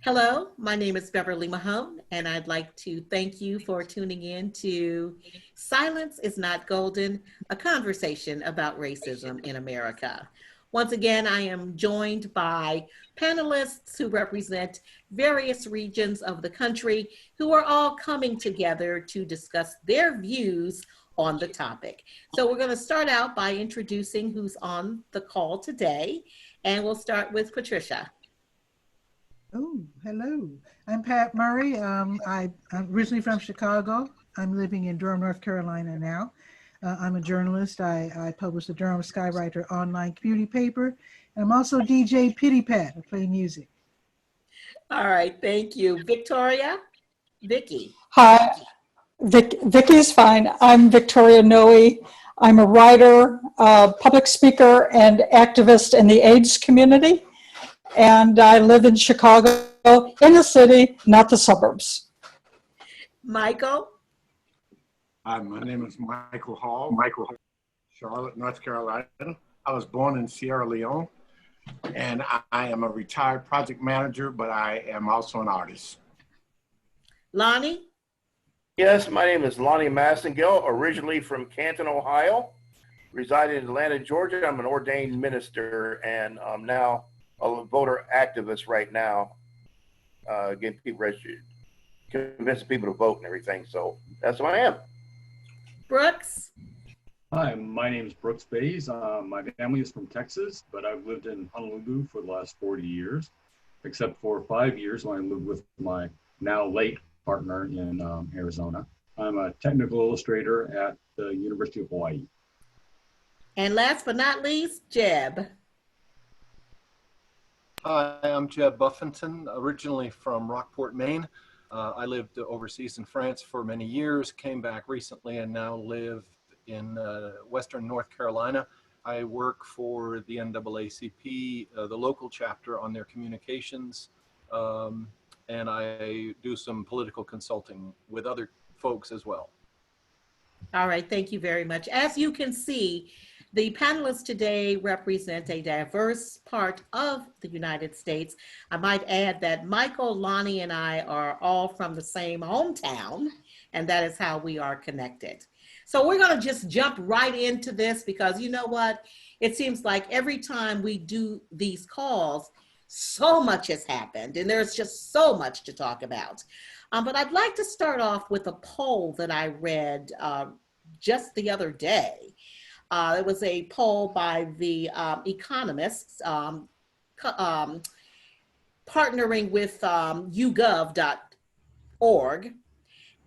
Hello, my name is Beverly Mahone, and I'd like to thank you for tuning in to Silence is Not Golden, a conversation about racism in America. Once again, I am joined by panelists who represent various regions of the country who are all coming together to discuss their views on the topic. So, we're going to start out by introducing who's on the call today, and we'll start with Patricia. Oh, hello. I'm Pat Murray. I'm originally from Chicago. I'm living in Durham, North Carolina now. I'm a journalist. I publish the Durham Skywriter online community paper. And I'm also DJ Pitty Pat. I play music. All right, thank you. Victoria? Vicky. Hi, Vicky's fine. I'm Victoria Noe. I'm a writer, public speaker, and activist in the AIDS community. And I live in Chicago, in the city, not the suburbs. Michael? Hi, my name is Michael Hall, Charlotte, North Carolina. I was born in Sierra Leone, and I am a retired project manager, but I am also an artist. Lonnie? Yes, my name is Lonnie Massengill, originally from Canton, Ohio, residing in Atlanta, Georgia. I'm an ordained minister, and I'm now a voter activist right now, getting people registered, convincing people to vote and everything. So that's who I am. Brooks? Hi, my name is Brooks Bays. My family is from Texas, but I've lived in Honolulu for the last 40 years, except for 5 years when I lived with my now late partner in Arizona. I'm a technical illustrator at the University of Hawaii. And last but not least, Jeb. Hi, I'm Jeb Buffington, originally from Rockport, Maine. I lived overseas in France for many years, came back recently, and now live in Western North Carolina. I work for the NAACP, the local chapter, on their communications, and I do some political consulting with other folks as well. All right, thank you very much. As you can see, the panelists today represent a diverse part of the United States. I might add that Michael, Lonnie, and I are all from the same hometown, and that is how we are connected. So we're going to just jump right into this because you know what? It seems like every time we do these calls, so much has happened, and there's just so much to talk about. But I'd like to start off with a poll that I read just the other day. It was a poll by the Economists partnering with YouGov.org.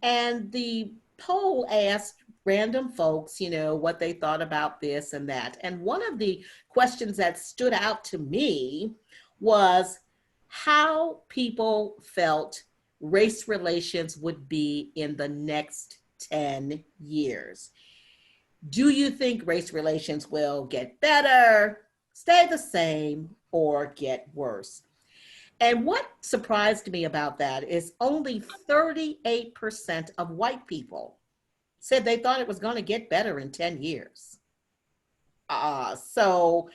And the poll asked random folks, you know, what they thought about this and that. And one of the questions that stood out to me was how people felt race relations would be in the next 10 years. Do you think race relations will get better, stay the same, or get worse? And what surprised me about that is only 38% of white people said they thought it was going to get better in 10 years. So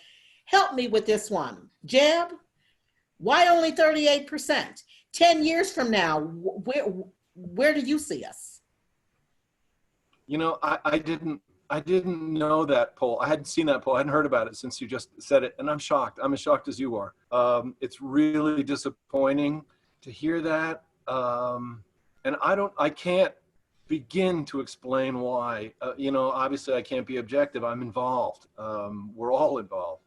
help me with this one. Jeb, why only 38%? 10 years from now, where do you see us? You know, I didn't know that poll. I hadn't seen that poll. I hadn't heard about it since you just said it, and I'm shocked. I'm as shocked as you are. It's really disappointing to hear that, and I can't begin to explain why. You know, obviously I can't be objective. I'm involved. We're all involved.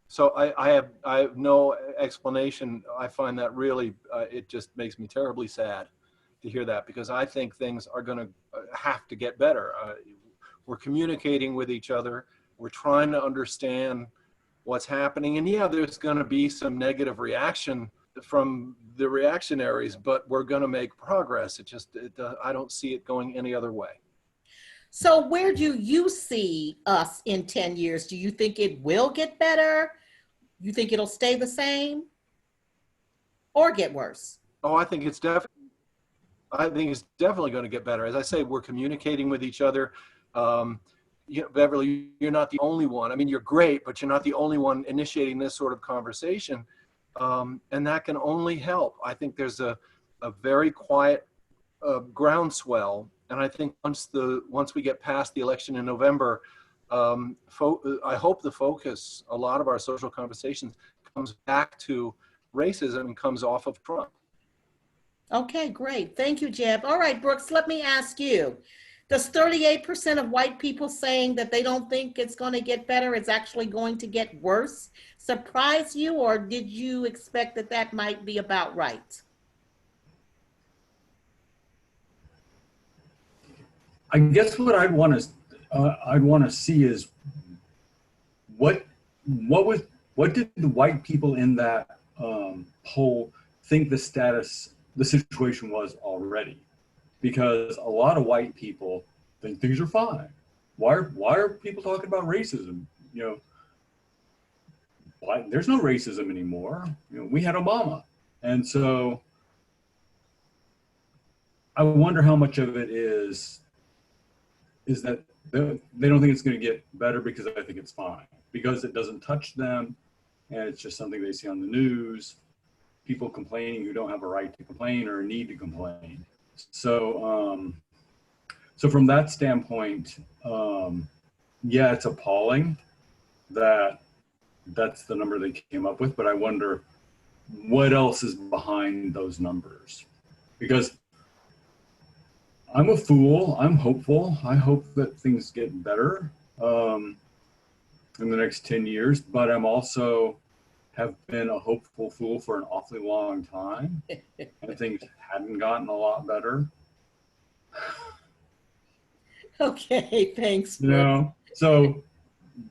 So I have no explanation. I find that really, it just makes me terribly sad to hear that, because I think things are going to have to get better. We're communicating with each other. We're trying to understand what's happening. And yeah, there's going to be some negative reaction from the reactionaries, but we're going to make progress. I don't see it going any other way. So where do you see us in 10 years? Do you think it will get better? You think it'll stay the same or get worse? Oh, I think it's definitely going to get better. As I say, we're communicating with each other. Beverly, you're not the only one. I mean, you're great, but you're not the only one initiating this sort of conversation. and that can only help. I think there's a very quiet groundswell, and I think once we get past the election in November, I hope the focus, a lot of our social conversations, comes back to racism and comes off of Trump. Okay, great. Thank you, Jeb. All right, Brooks, let me ask you. Does 38% of white people saying that they don't think it's going to get better, it's actually going to get worse, surprise you, or did you expect that that might be about right? I guess what I'd want to see is what did the white people in that poll think the situation was already? Because a lot of white people think things are fine. Why are people talking about racism? You know, there's no racism anymore. You know, we had Obama, and so I wonder how much of it is that they don't think it's going to get better because I think it's fine, because it doesn't touch them, and it's just something they see on the news, people complaining who don't have a right to complain or a need to complain. So so from that standpoint, yeah, it's appalling that that's the number they came up with, but I wonder what else is behind those numbers, because I'm a fool. I'm hopeful. I hope that things get better in the next 10 years, but I'm also have been a hopeful fool for an awfully long time, and things hadn't gotten a lot better. Okay, thanks. You know, so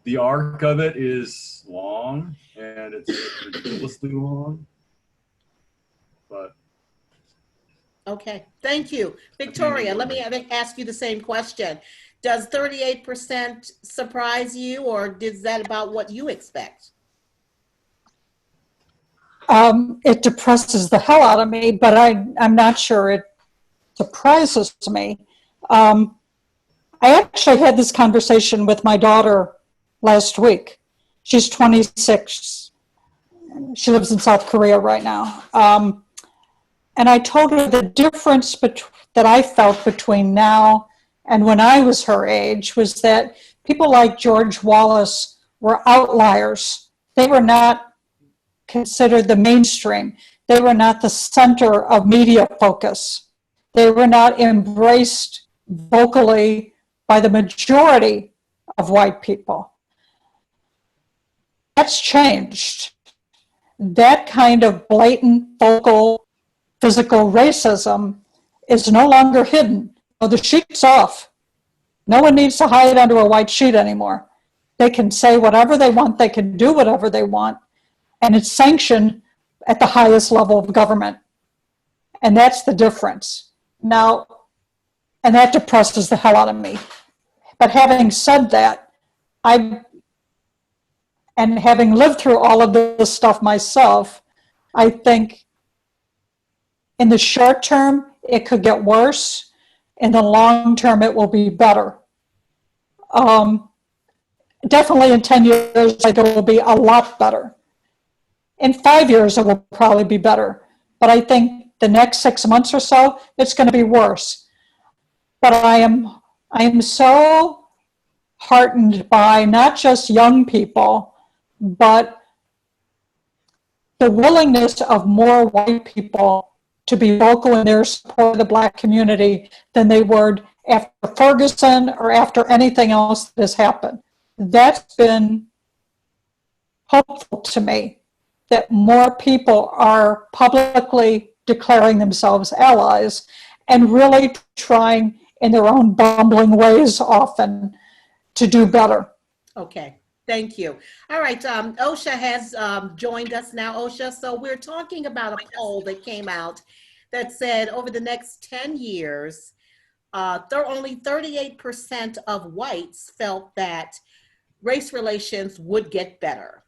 the arc of it is long, and it's ridiculously long, but Okay, thank you. Victoria, let me ask you the same question. Does 38% surprise you, or is that about what you expect? It depresses the hell out of me, but I'm not sure it surprises me. I actually had this conversation with my daughter last week. She's 26. She lives in South Korea right now. And I told her the difference that I felt between now and when I was her age was that people like George Wallace were outliers. They were not considered the mainstream. They were not the center of media focus. They were not embraced vocally by the majority of white people. That's changed. That kind of blatant, vocal, physical racism is no longer hidden. The sheet's off. No one needs to hide under a white sheet anymore. They can say whatever they want. They can do whatever they want. And it's sanctioned at the highest level of government. And that's the difference. Now, and that depresses the hell out of me. But having said that, and having lived through all of this stuff myself, I think in the short term, it could get worse. In the long term, it will be better. Definitely in 10 years, it will be a lot better. In 5 years, it will probably be better. But I think the next 6 months or so, it's going to be worse. But I am so heartened by not just young people, but the willingness of more white people to be vocal in their support of the Black community than they were after Ferguson or after anything else that has happened. That's been hopeful to me, that more people are publicly declaring themselves allies and really trying in their own bumbling ways often to do better. Okay, thank you. All right, OSHA has joined us now. OSHA, so we're talking about a poll that came out that said over the next 10 years, only 38% of whites felt that race relations would get better.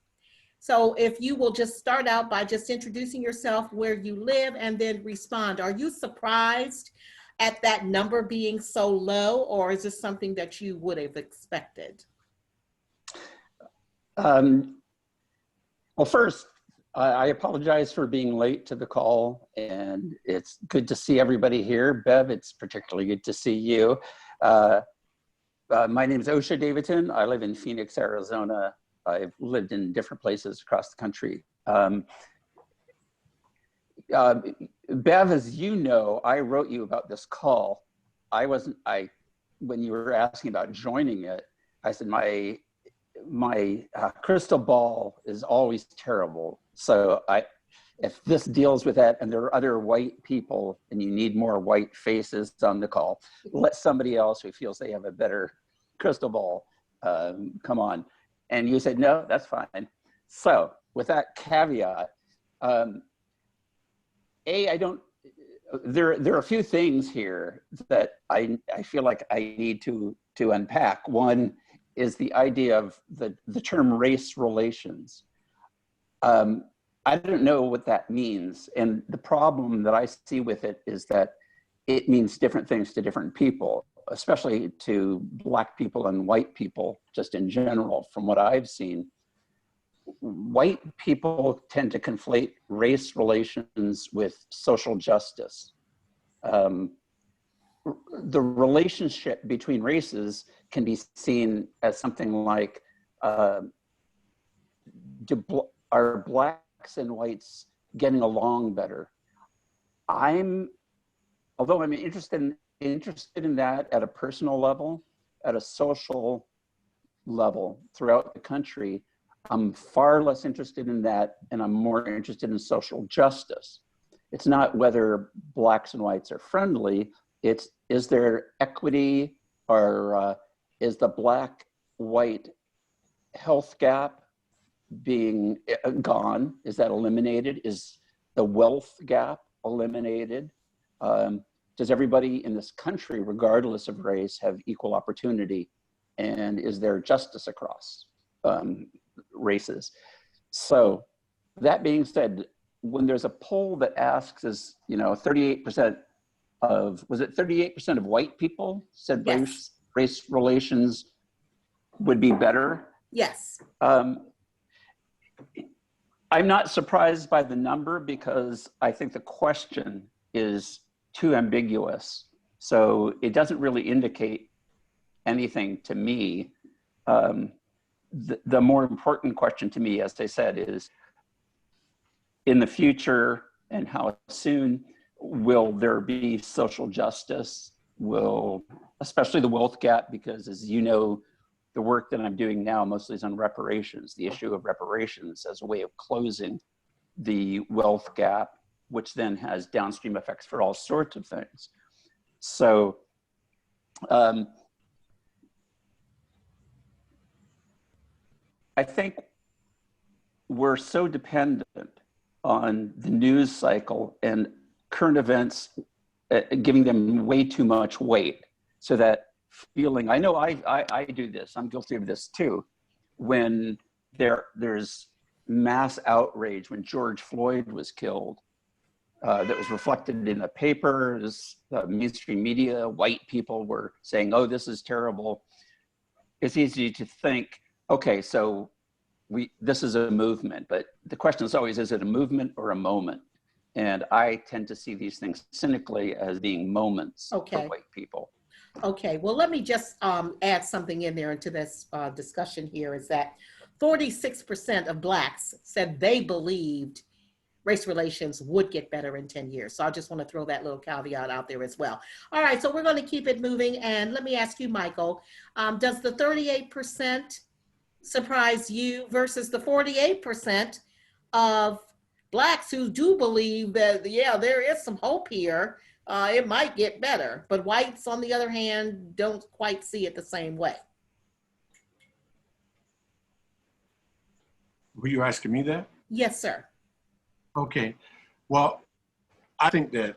So if you will just start out by just introducing yourself, where you live, and then respond. Are you surprised at that number being so low, or is this something that you would have expected? Well, first, I apologize for being late to the call, and it's good to see everybody here. Bev, it's particularly good to see you. My name is Osha Davidson. I live in Phoenix, Arizona. I've lived in different places across the country. Bev, as you know, I wrote you about this call. When you were asking about joining it, I said my crystal ball is always terrible. So if this deals with that and there are other white people and you need more white faces on the call, let somebody else who feels they have a better crystal ball come on. And you said, no, that's fine. So with that caveat, there are a few things here that I feel like I need to unpack. One is the idea of the term race relations. I don't know what that means. And the problem that I see with it is that it means different things to different people, especially to Black people and white people, just in general, from what I've seen. White people tend to conflate race relations with social justice. The relationship between races can be seen as something like, are Blacks and whites getting along better? Although I'm interested in that at a personal level, at a social level throughout the country, I'm far less interested in that, and I'm more interested in social justice. It's not whether Blacks and whites are friendly, it's is there equity, or is the Black-white health gap being gone? Is that eliminated? Is the wealth gap eliminated? Does everybody in this country, regardless of race, have equal opportunity? And is there justice across races? So that being said, when there's a poll that asks, is 38% of, was it 38% of white people said Yes. race relations would be better? Yes. I'm not surprised by the number because I think the question is too ambiguous. So it doesn't really indicate anything to me. The more important question to me, as I said, is in the future and how soon will there be social justice? Especially the wealth gap, because as you know, the work that I'm doing now mostly is on reparations, the issue of reparations as a way of closing the wealth gap, which then has downstream effects for all sorts of things. So I think we're so dependent on the news cycle and current events, giving them way too much weight, so that feeling, I know I do this, I'm guilty of this too, when there's mass outrage, when George Floyd was killed, that was reflected in the papers, the mainstream media, white people were saying, oh, this is terrible. It's easy to think, okay, so this is a movement, but the question is always, is it a movement or a moment? And I tend to see these things cynically as being moments for white people. Okay, well, let me just add something in there into this discussion here, is that 46% of Blacks said they believed race relations would get better in 10 years. So I just want to throw that little caveat out there as well. All right, so we're going to keep it moving. And let me ask you, Michael, does the 38% surprise you versus the 48% of Blacks who do believe that, yeah, there is some hope here, it might get better, but whites, on the other hand, don't quite see it the same way? Were you asking me that? Yes, sir. Okay. Well, I think that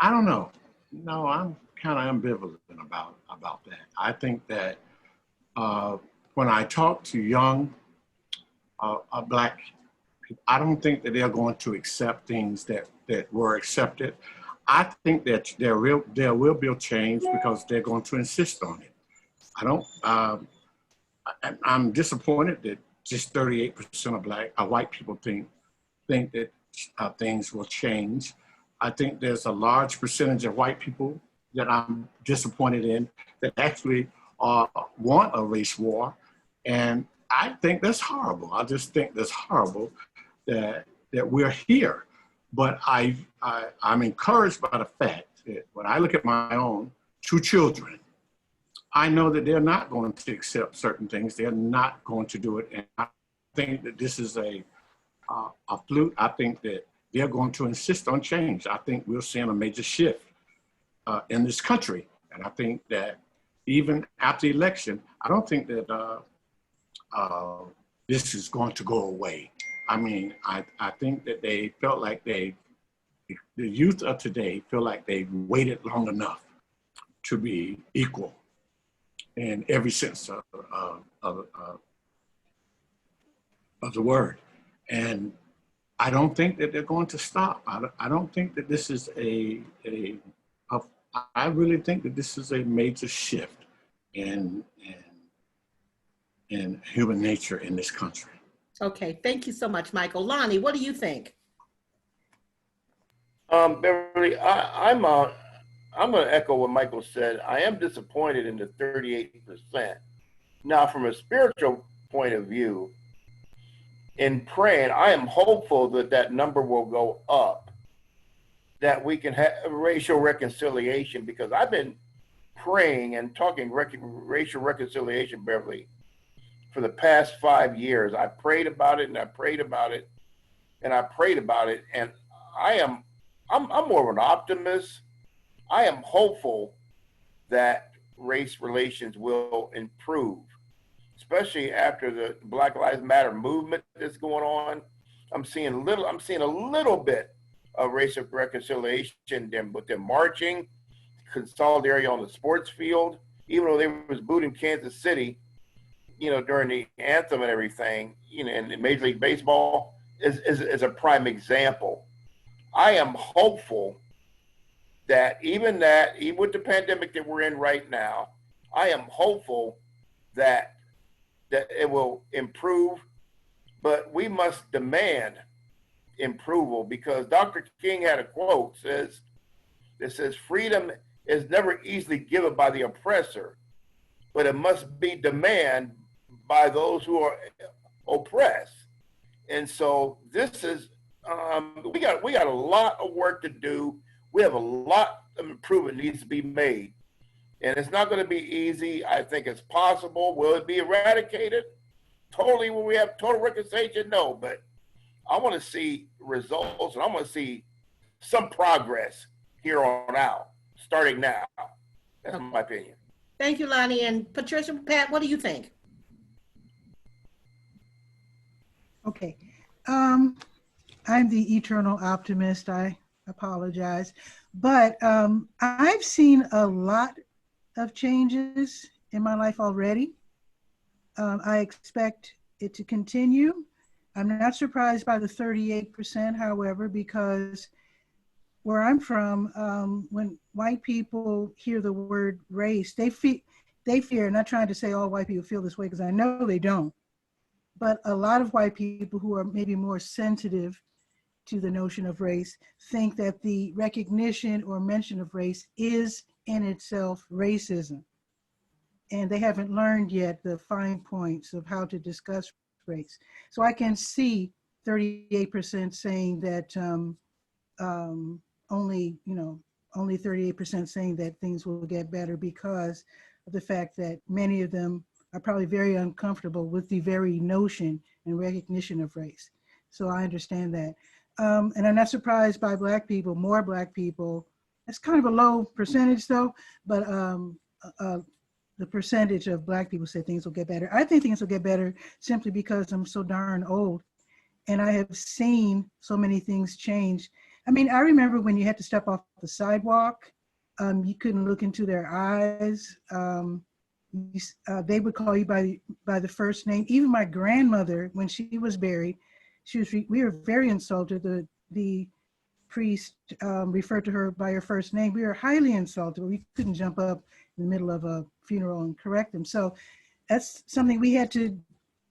I don't know. No, I'm kind of ambivalent about that. I think that when I talk to young Black people, I don't think that they're going to accept things that were accepted. I think that there will be a change because they're going to insist on it. I'm disappointed just 38% of white people think that things will change. I think there's a large percentage of white people that I'm disappointed in that actually want a race war. And I think that's horrible. I just think that's horrible that we're here. But I'm encouraged by the fact that when I look at my own 2 children, I know that they're not going to accept certain things. They're not going to do it. And I think that this is a fluke. I think that they're going to insist on change. I think we're seeing a major shift in this country. And I think that even after the election, I don't think that this is going to go away. I mean, I think that they felt like the youth of today feel like they've waited long enough to be equal in every sense of the word. And I don't think that they're going to stop. I don't think that this is I really think that this is a major shift in human nature in this country. Okay, thank you so much, Michael. Lonnie, what do you think? Beverly, I'm going to echo what Michael said. I am disappointed in the 38%. Now, from a spiritual point of view, in praying, I am hopeful that that number will go up, that we can have racial reconciliation, because I've been praying and talking racial reconciliation, Beverly, for the past 5 years. I prayed about it and I prayed about it and I prayed about it. And I'm more of an optimist. I am hopeful that race relations will improve, especially after the Black Lives Matter movement that's going on. I'm seeing a little bit of racial reconciliation with them marching, solidarity on the sports field, even though they was booed in Kansas City, during the anthem and everything, in Major League Baseball is a prime example. I am hopeful that even with the pandemic that we're in right now, I am hopeful that it will improve, but we must demand approval, because Dr. King had a quote that says, freedom is never easily given by the oppressor, but it must be demanded by those who are oppressed. And so this is, we got a lot of work to do. We have a lot of improvement needs to be made. And it's not going to be easy. I think it's possible. Will it be eradicated? Totally, will we have total reconciliation? No, but I want to see results, and I want to see some progress here on out, starting now. That's my opinion. Thank you, Lonnie. And Patricia, Pat, what do you think? Okay. I'm the eternal optimist. I apologize. But I've seen a lot of changes in my life already. I expect it to continue. I'm not surprised by the 38%, however, because where I'm from, when white people hear the word race, they fear, not trying to say all white people feel this way, because I know they don't, but a lot of white people who are maybe more sensitive to the notion of race think that the recognition or mention of race is in itself racism. And they haven't learned yet the fine points of how to discuss race. So I can see 38% saying that only 38% saying that things will get better, because of the fact that many of them are probably very uncomfortable with the very notion and recognition of race. So I understand that. And I'm not surprised by Black people, more Black people. That's kind of a low percentage though, but the percentage of Black people say things will get better. I think things will get better simply because I'm so darn old and I have seen so many things change. I mean, I remember when you had to step off the sidewalk, you couldn't look into their eyes. They would call you by the first name. Even my grandmother, when she was buried, we were very insulted. The priest referred to her by her first name. We were highly insulted. We couldn't jump up in the middle of a funeral and correct them. So that's something we had to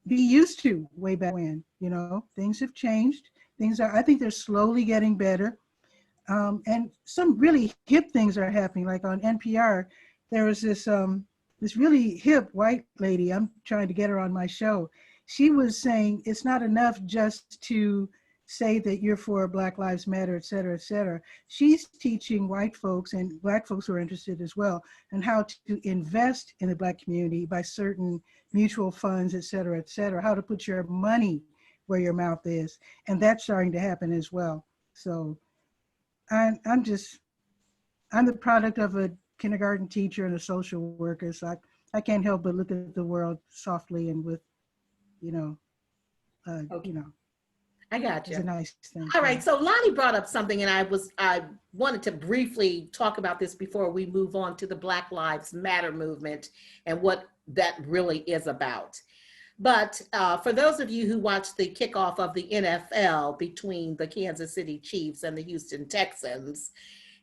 be used to way back when. You know, things have changed. I think they're slowly getting better. And some really hip things are happening. Like on NPR, there was this really hip white lady. I'm trying to get her on my show. She was saying it's not enough just to say that you're for Black Lives Matter, et cetera, et cetera. She's teaching white folks and Black folks who are interested as well, and how to invest in the Black community by certain mutual funds, et cetera, how to put your money where your mouth is. And that's starting to happen as well. So I'm the product of a kindergarten teacher and a social worker. So I can't help but look at the world softly and with, you know, I got it's you. a nice thing. All right, so Lonnie brought up something, and I wanted to briefly talk about this before we move on to the Black Lives Matter movement and what that really is about. But for those of you who watched the kickoff of the NFL between the Kansas City Chiefs and the Houston Texans,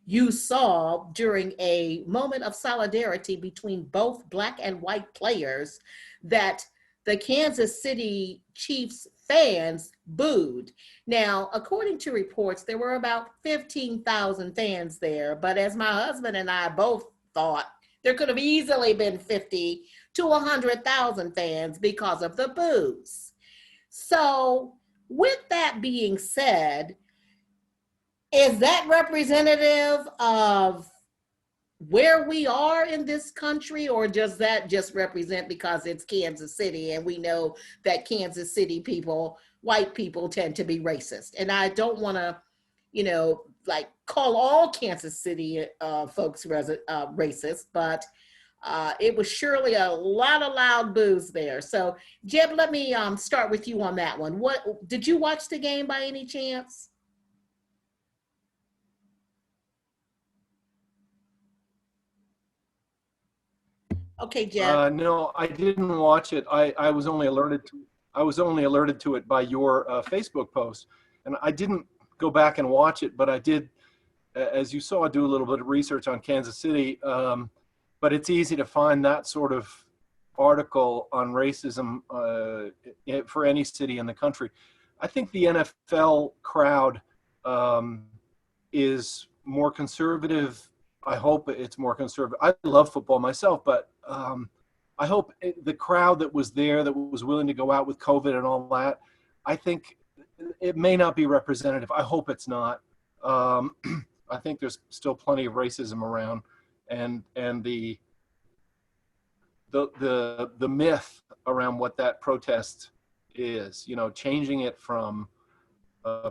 you saw during a moment of solidarity between both Black and white players that the Kansas City Chiefs fans booed. Now, according to reports, there were about 15,000 fans there, but as my husband and I both thought, there could have easily been 50 to 100,000 fans because of the boos. So with that being said, is that representative of where we are in this country, or does that just represent because it's Kansas City and we know that Kansas City people, white people, tend to be racist? And I don't want to, you know, like call all Kansas City folks racist, but it was surely a lot of loud boos there. So Jeb, let me start with you on that one. What did you watch the game by any chance? Okay, Jeb. No, I didn't watch it. I was only alerted to it by your Facebook post, and I didn't go back and watch it. But I did, as you saw, do a little bit of research on Kansas City. But it's easy to find that sort of article on racism for any city in the country. I think the NFL crowd is more conservative. I hope it's more conservative. I love football myself, but I hope the crowd that was there, that was willing to go out with COVID and all that, I think it may not be representative. I hope it's not. I think there's still plenty of racism around, and the myth around what that protest is, you know, changing it from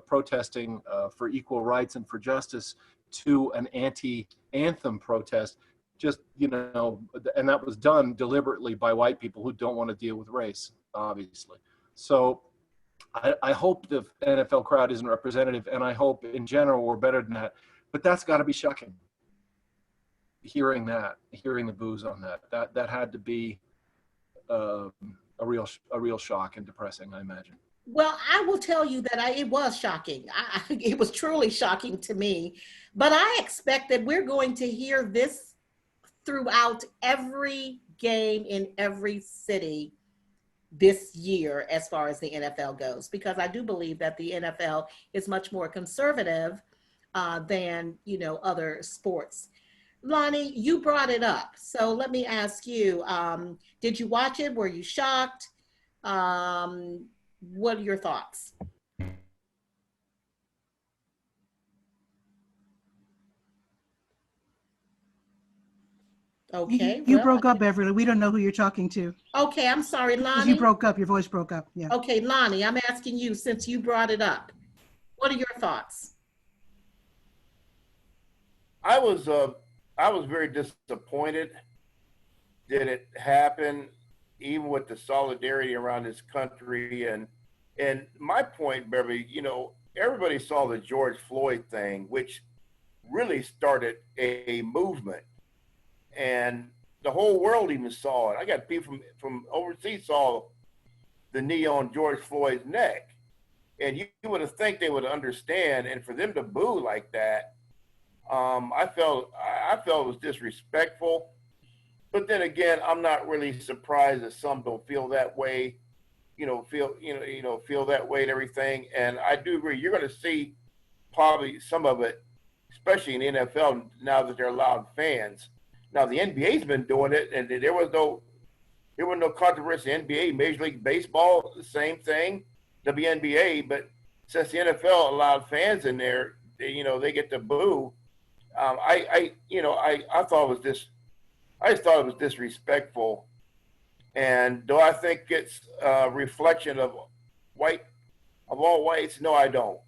protesting for equal rights and for justice to an anti-anthem protest, just, you know, and that was done deliberately by white people who don't want to deal with race, obviously. So I hope the NFL crowd isn't representative, and I hope in general we're better than that. But that's got to be shocking. Hearing the boos on that had to be a real shock and depressing, I imagine. Well, I will tell you that it was shocking. It was truly shocking to me, but I expect that we're going to hear this throughout every game in every city this year as far as the NFL goes, because I do believe that the NFL is much more conservative than, you know, other sports. Lonnie, you brought it up, so let me ask you, did you watch it? Were you shocked? What are your thoughts? Okay. You well, broke up, Beverly. We don't know who you're talking to. Okay, I'm sorry, Lonnie. You broke up. Your voice broke up. Yeah. Okay, Lonnie, I'm asking you, since you brought it up, what are your thoughts? I was very disappointed that it happened, even with the solidarity around this country. And my point, Beverly, you know, everybody saw the George Floyd thing, which really started a movement, and the whole world even saw it. I got people from overseas saw the knee on George Floyd's neck, and you would have think they would understand. And for them to boo like that, I felt it was disrespectful. But then again, I'm not really surprised that some don't feel that way. feel that way and everything. And I do agree. You're going to see probably some of it, especially in the NFL now that they're allowed fans. Now the NBA's been doing it, and there was no controversy. NBA, Major League Baseball, the same thing, WNBA. But since the NFL allowed fans in there, they get to boo. I just thought it was disrespectful. And do I think it's a reflection of all whites? No, I don't.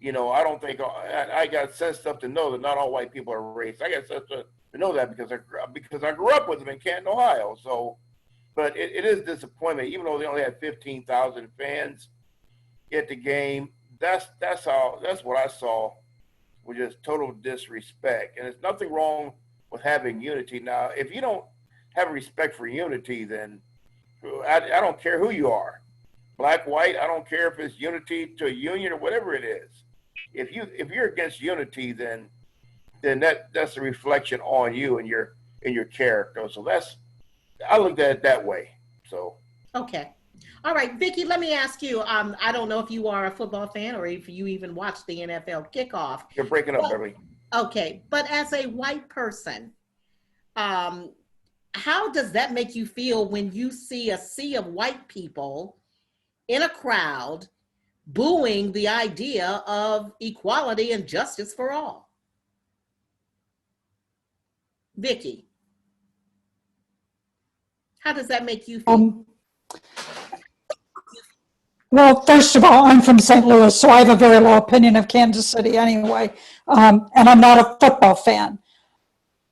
I don't think I got sense enough to know that not all white people are racist. I got sense to know that because I grew up with them in Canton, Ohio. So, but it is disappointment. Even though they only had 15,000 fans at the game, that's what I saw, was just total disrespect. And there's nothing wrong with having unity. Now, if you don't have respect for unity, then I don't care who you are, black, white. I don't care if it's unity to a union or whatever it is. If you're against unity, then that's a reflection on you and your character. So I looked at it that way. So Okay. All right, Vicky, let me ask you, I don't know if you are a football fan or if you even watch the NFL kickoff. you're breaking up, Beverly. Okay, but as a white person, how does that make you feel when you see a sea of white people in a crowd booing the idea of equality and justice for all? Vicky, how does that make you feel? Well, first of all, I'm from St. Louis, so I have a very low opinion of Kansas City anyway, and I'm not a football fan.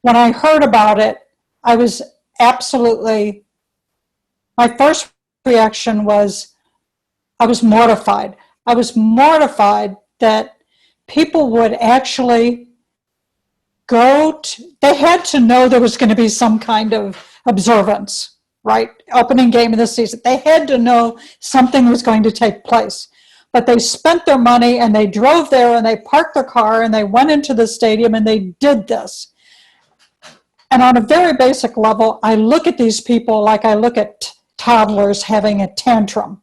When I heard about it, I was my first reaction was I was mortified. I was mortified that people would actually they had to know there was going to be some kind of observance, right? Opening game of the season. They had to know something was going to take place. But they spent their money and they drove there and they parked their car and they went into the stadium and they did this. And on a very basic level, I look at these people like I look at toddlers having a tantrum.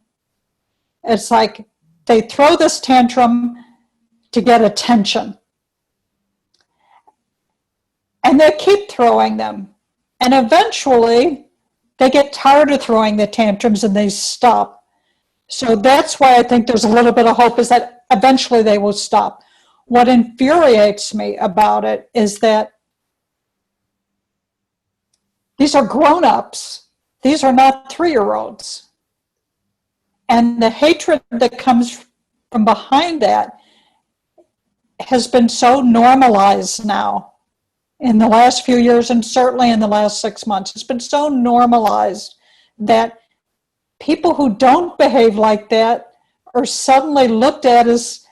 It's like they throw this tantrum to get attention. And they keep throwing them. And eventually, they get tired of throwing the tantrums and they stop. So that's why I think there's a little bit of hope, is that eventually they will stop. What infuriates me about it is that these are grown-ups. These are not 3-year-olds. And the hatred that comes from behind that has been so normalized now in the last few years, and certainly in the last 6 months. It's been so normalized that people who don't behave like that are suddenly looked at as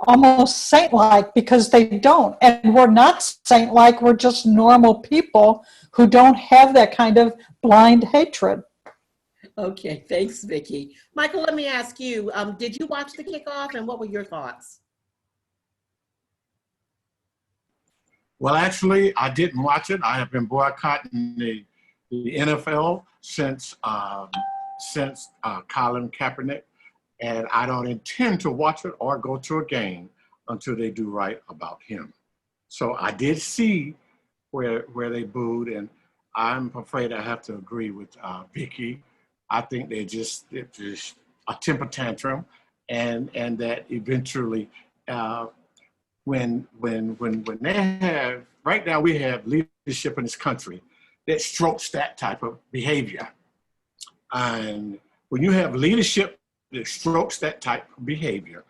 almost saint-like because they don't. And we're not saint-like, we're just normal people who don't have that kind of blind hatred. Okay, thanks, Vicky. Michael, let me ask you, did you watch the kickoff and what were your thoughts? Well, actually, I didn't watch it. I have been boycotting the NFL since Colin Kaepernick, and I don't intend to watch it or go to a game until they do right about him. So I did see where they booed, and I'm afraid I have to agree with Vicky. I think it's just a temper tantrum, and that eventually. When they have, right now we have leadership in this country that strokes that type of behavior. And when you have leadership that strokes that type of behavior,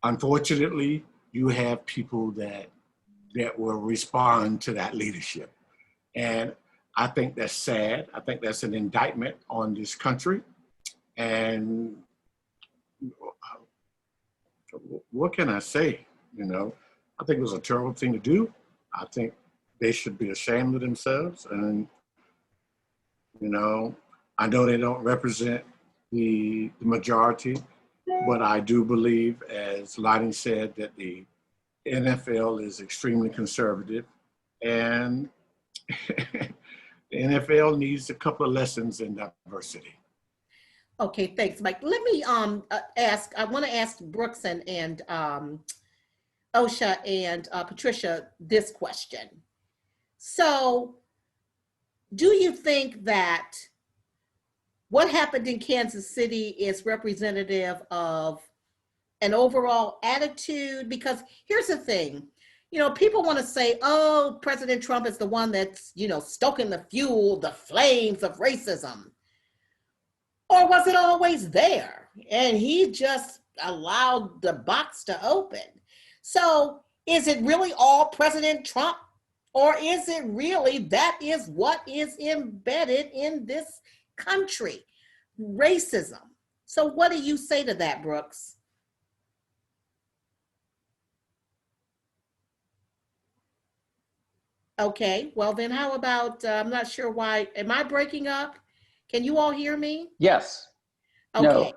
unfortunately, you have people that will respond to that leadership. And I think that's sad. I think that's an indictment on this country. And what can I say, I think it was a terrible thing to do. I think they should be ashamed of themselves. And, I know they don't represent the majority, but I do believe, as Lonnie said, that the NFL is extremely conservative. And the NFL needs a couple of lessons in diversity. Okay, thanks, Mike. Let me ask, I want to ask Brooks and Osha and Patricia this question. So, do you think that what happened in Kansas City is representative of an overall attitude? Because here's the thing, you know, people want to say, oh, President Trump is the one that's, you know, stoking the fuel, the flames of racism. Or was it always there and he just allowed the box to open? So is it really all President Trump? Or is it really that is what is embedded in this country? Racism. So what do you say to that, Brooks? Okay, well then how about, I'm not sure why, am I breaking up? Can you all hear me? Yes. Okay,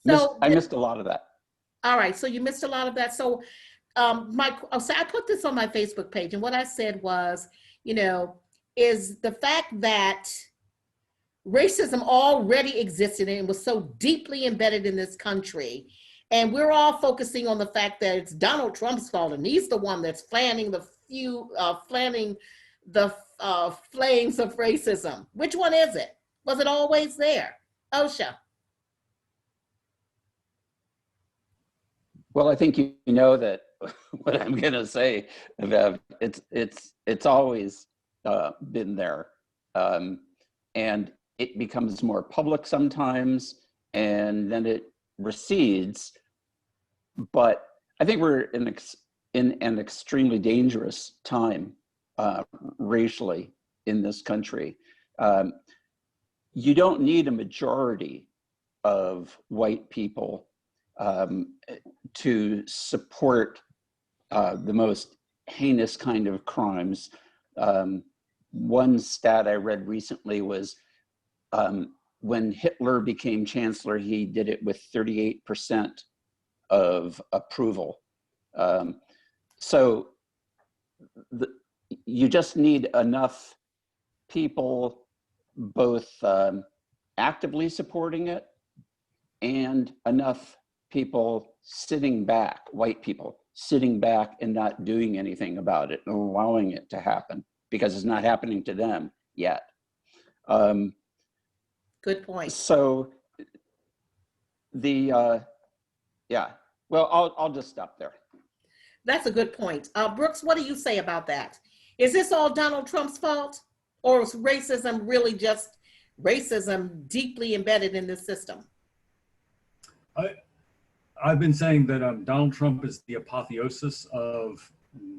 No. so I missed a lot of that. all right, so you missed a lot of that. So so I put this on my Facebook page, and what I said was, you know, is the fact that racism already existed and was so deeply embedded in this country. And we're all focusing on the fact that it's Donald Trump's fault, and he's the one that's fanning the flames of racism. Which one is it? Was it always there? Osha. Well, I think you know that what I'm going to say about it's always been there, and it becomes more public sometimes, and then it recedes. But I think we're in an extremely dangerous time racially in this country. You don't need a majority of white people to support the most heinous kind of crimes. One stat I read recently was when Hitler became chancellor, he did it with 38% of approval. So you just need enough people both actively supporting it and enough people sitting back, white people sitting back and not doing anything about it and allowing it to happen because it's not happening to them yet. Good point. So yeah, well, I'll just stop there. That's a good point. Brooks, what do you say about that? Is this all Donald Trump's fault? Or is racism really just racism deeply embedded in this system? I've been saying that Donald Trump is the apotheosis of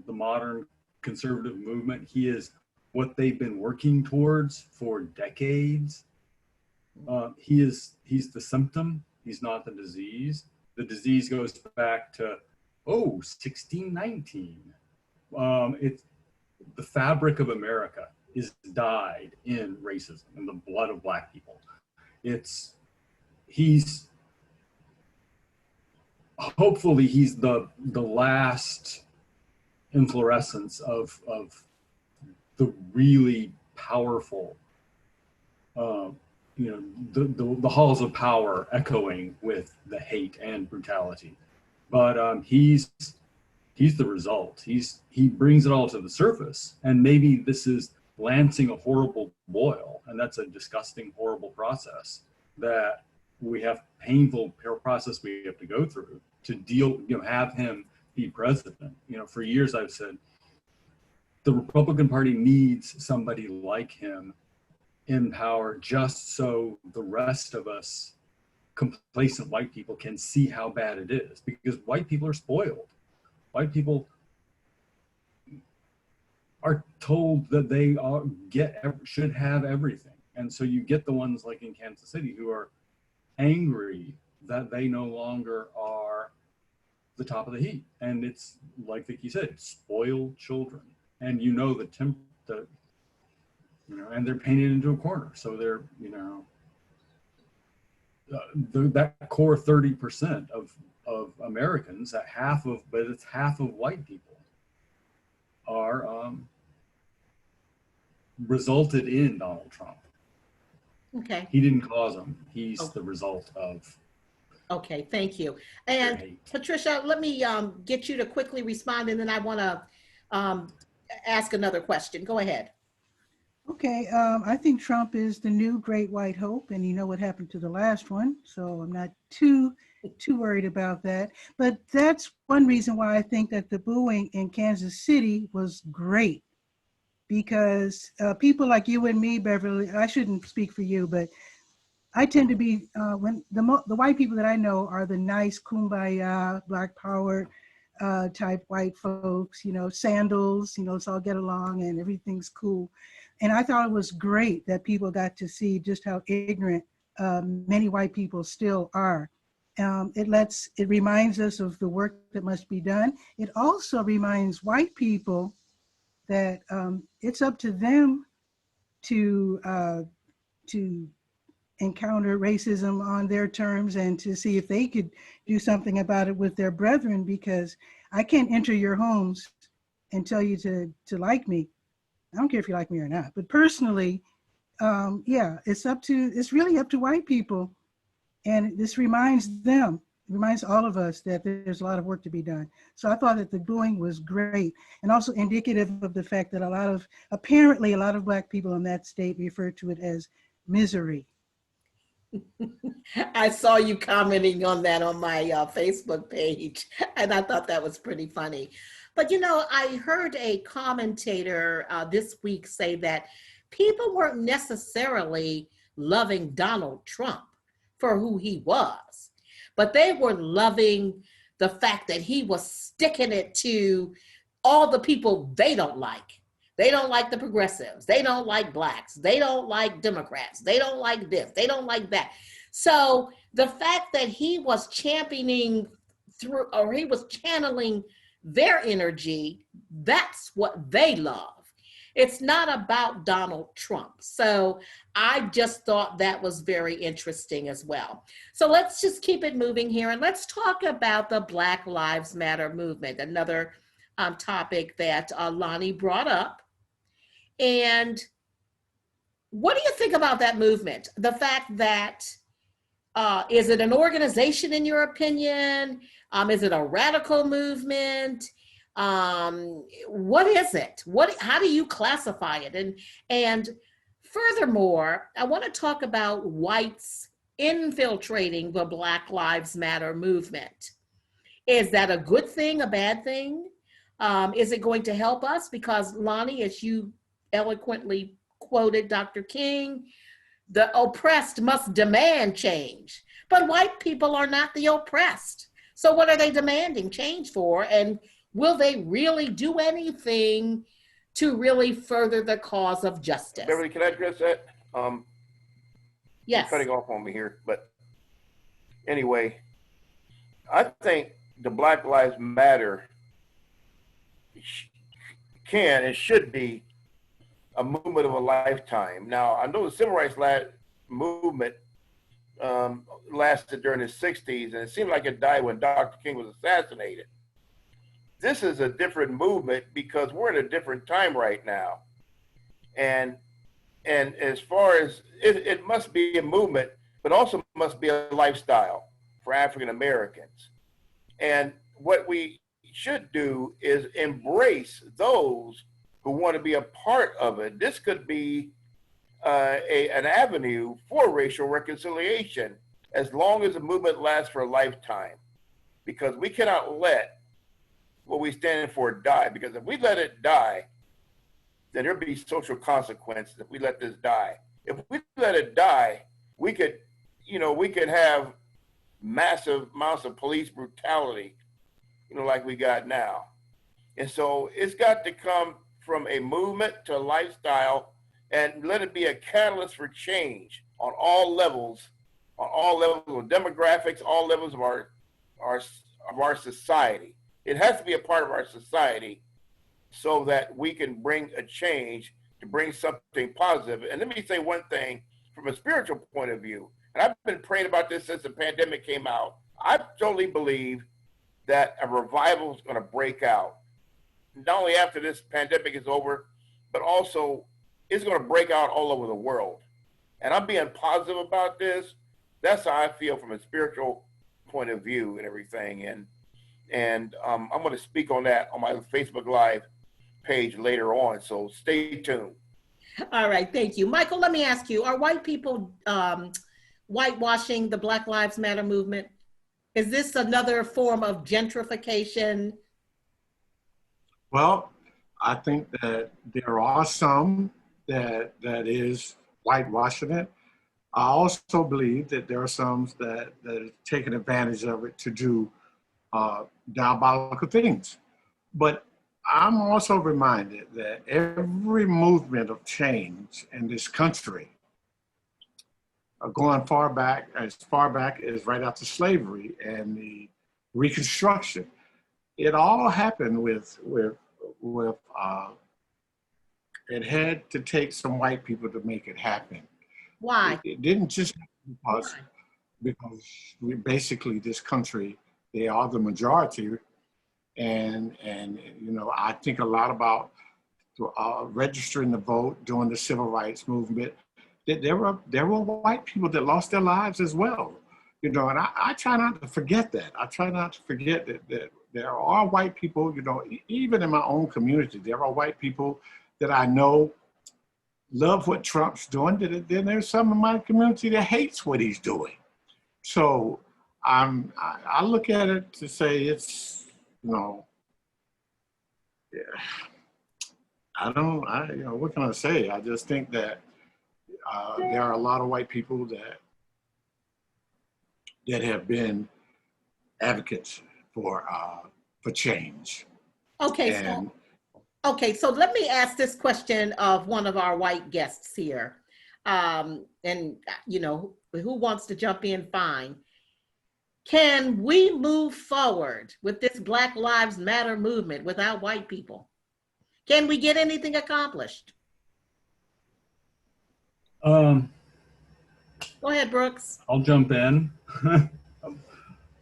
the modern conservative movement. He is what they've been working towards for decades. He's the symptom. He's not the disease. The disease goes back to 1619. It's the fabric of America is dyed in racism, in the blood of Black people. Hopefully he's the last inflorescence of the really powerful, the halls of power echoing with the hate and brutality. But he's the result. He brings it all to the surface, and maybe this is lancing a horrible boil, and that's a disgusting, horrible process that we have painful process we have to go through to deal, have him be president. For years I've said the Republican Party needs somebody like him in power just so the rest of us complacent white people can see how bad it is, because white people are spoiled. White people are told that they should have everything. And so you get the ones like in Kansas City who are angry that they no longer are the top of the heap. And it's like Vicki said, spoiled children. And and they're painted into a corner. So they're, that core 30% of Americans, but it's half of white people, are resulted in Donald Trump. Okay. He didn't cause them. He's Oh. the result of Okay, thank you. their And hate. Patricia, let me get you to quickly respond, and then I want to ask another question. Go ahead. Okay, I think Trump is the new great white hope, and you know what happened to the last one, so I'm not too worried about that. But that's one reason why I think that the booing in Kansas City was great, because people like you and me, Beverly, I shouldn't speak for you, but I tend to be when the white people that I know are the nice kumbaya, black power type white folks, you know, sandals, you know, let's all get along and everything's cool. And I thought it was great that people got to see just how ignorant many white people still are. It reminds us of the work that must be done. It also reminds white people that it's up to them to encounter racism on their terms and to see if they could do something about it with their brethren, because I can't enter your homes and tell you to like me. I don't care if you like me or not, but personally, yeah, it's really up to white people. And this reminds them, reminds all of us that there's a lot of work to be done. So I thought that the booing was great, and also indicative of the fact that apparently a lot of black people in that state refer to it as misery. I saw you commenting on that on my Facebook page, and I thought that was pretty funny. But you know, I heard a commentator this week say that people weren't necessarily loving Donald Trump for who he was, but they were loving the fact that he was sticking it to all the people they don't like. They don't like the progressives. They don't like blacks. They don't like Democrats. They don't like this. They don't like that. So the fact that he was championing through, or he was channeling their energy, that's what they love. It's not about Donald Trump. So I just thought that was very interesting as well. So let's just keep it moving here, and let's talk about the Black Lives Matter movement, another topic that Lonnie brought up. And what do you think about that movement? The fact that, is it an organization in your opinion? Is it a radical movement? What is it? How do you classify it? And furthermore, I want to talk about whites infiltrating the Black Lives Matter movement. Is that a good thing, a bad thing? Is it going to help us? Because Lonnie, as you eloquently quoted Dr. King, the oppressed must demand change, but white people are not the oppressed. So what are they demanding change for? And will they really do anything to really further the cause of justice? Beverly, can I address that? Yes. You're cutting off on me here, but anyway, I think the Black Lives Matter can and should be a movement of a lifetime. Now, I know the civil rights movement lasted during the 60s, and it seemed like it died when Dr. King was assassinated. This is a different movement because we're in a different time right now. And as far as it must be a movement, but also must be a lifestyle for African Americans. And what we should do is embrace those who want to be a part of it. This could be an avenue for racial reconciliation as long as the movement lasts for a lifetime, because we cannot let what we stand for die, because if we let it die, then there'll be social consequences if we let this die. If we let it die, we could have massive amounts of police brutality, like we got now. And so it's got to come from a movement to a lifestyle, and let it be a catalyst for change on all levels of demographics, all levels of our society. It has to be a part of our society so that we can bring a change, to bring something positive. And let me say one thing from a spiritual point of view, and I've been praying about this since the pandemic came out. I totally believe that a revival is going to break out, not only after this pandemic is over, but also it's going to break out all over the world. and I'm being positive about this. That's how I feel from a spiritual point of view and everything. And I'm going to speak on that on my Facebook Live page later on. So stay tuned. All right, thank you. Michael, let me ask you, are white people whitewashing the Black Lives Matter movement? Is this another form of gentrification? Well, I think that there are some that is whitewashing it. I also believe that there are some that are taking advantage of it to do diabolical things. But I'm also reminded that every movement of change in this country, going as far back as right after slavery and the Reconstruction, it all happened with it had to take some white people to make it happen. Why? It didn't just happen because we basically, this country, they are the majority. And you know, I think a lot about registering to vote during the civil rights movement. There were white people that lost their lives as well. You know, and I try not to forget that. I try not to forget that there are white people, you know, even in my own community, there are white people that I know love what Trump's doing. Then there's some in my community that hates what he's doing. So I look at it to say it's, you know, yeah, you know, what can I say? I just think that there are a lot of white people that have been advocates for change. Okay, so let me ask this question of one of our white guests here. And, you know, who wants to jump in, fine. Can we move forward with this Black Lives Matter movement without white people? Can we get anything accomplished? Go ahead, Brooks. I'll jump in.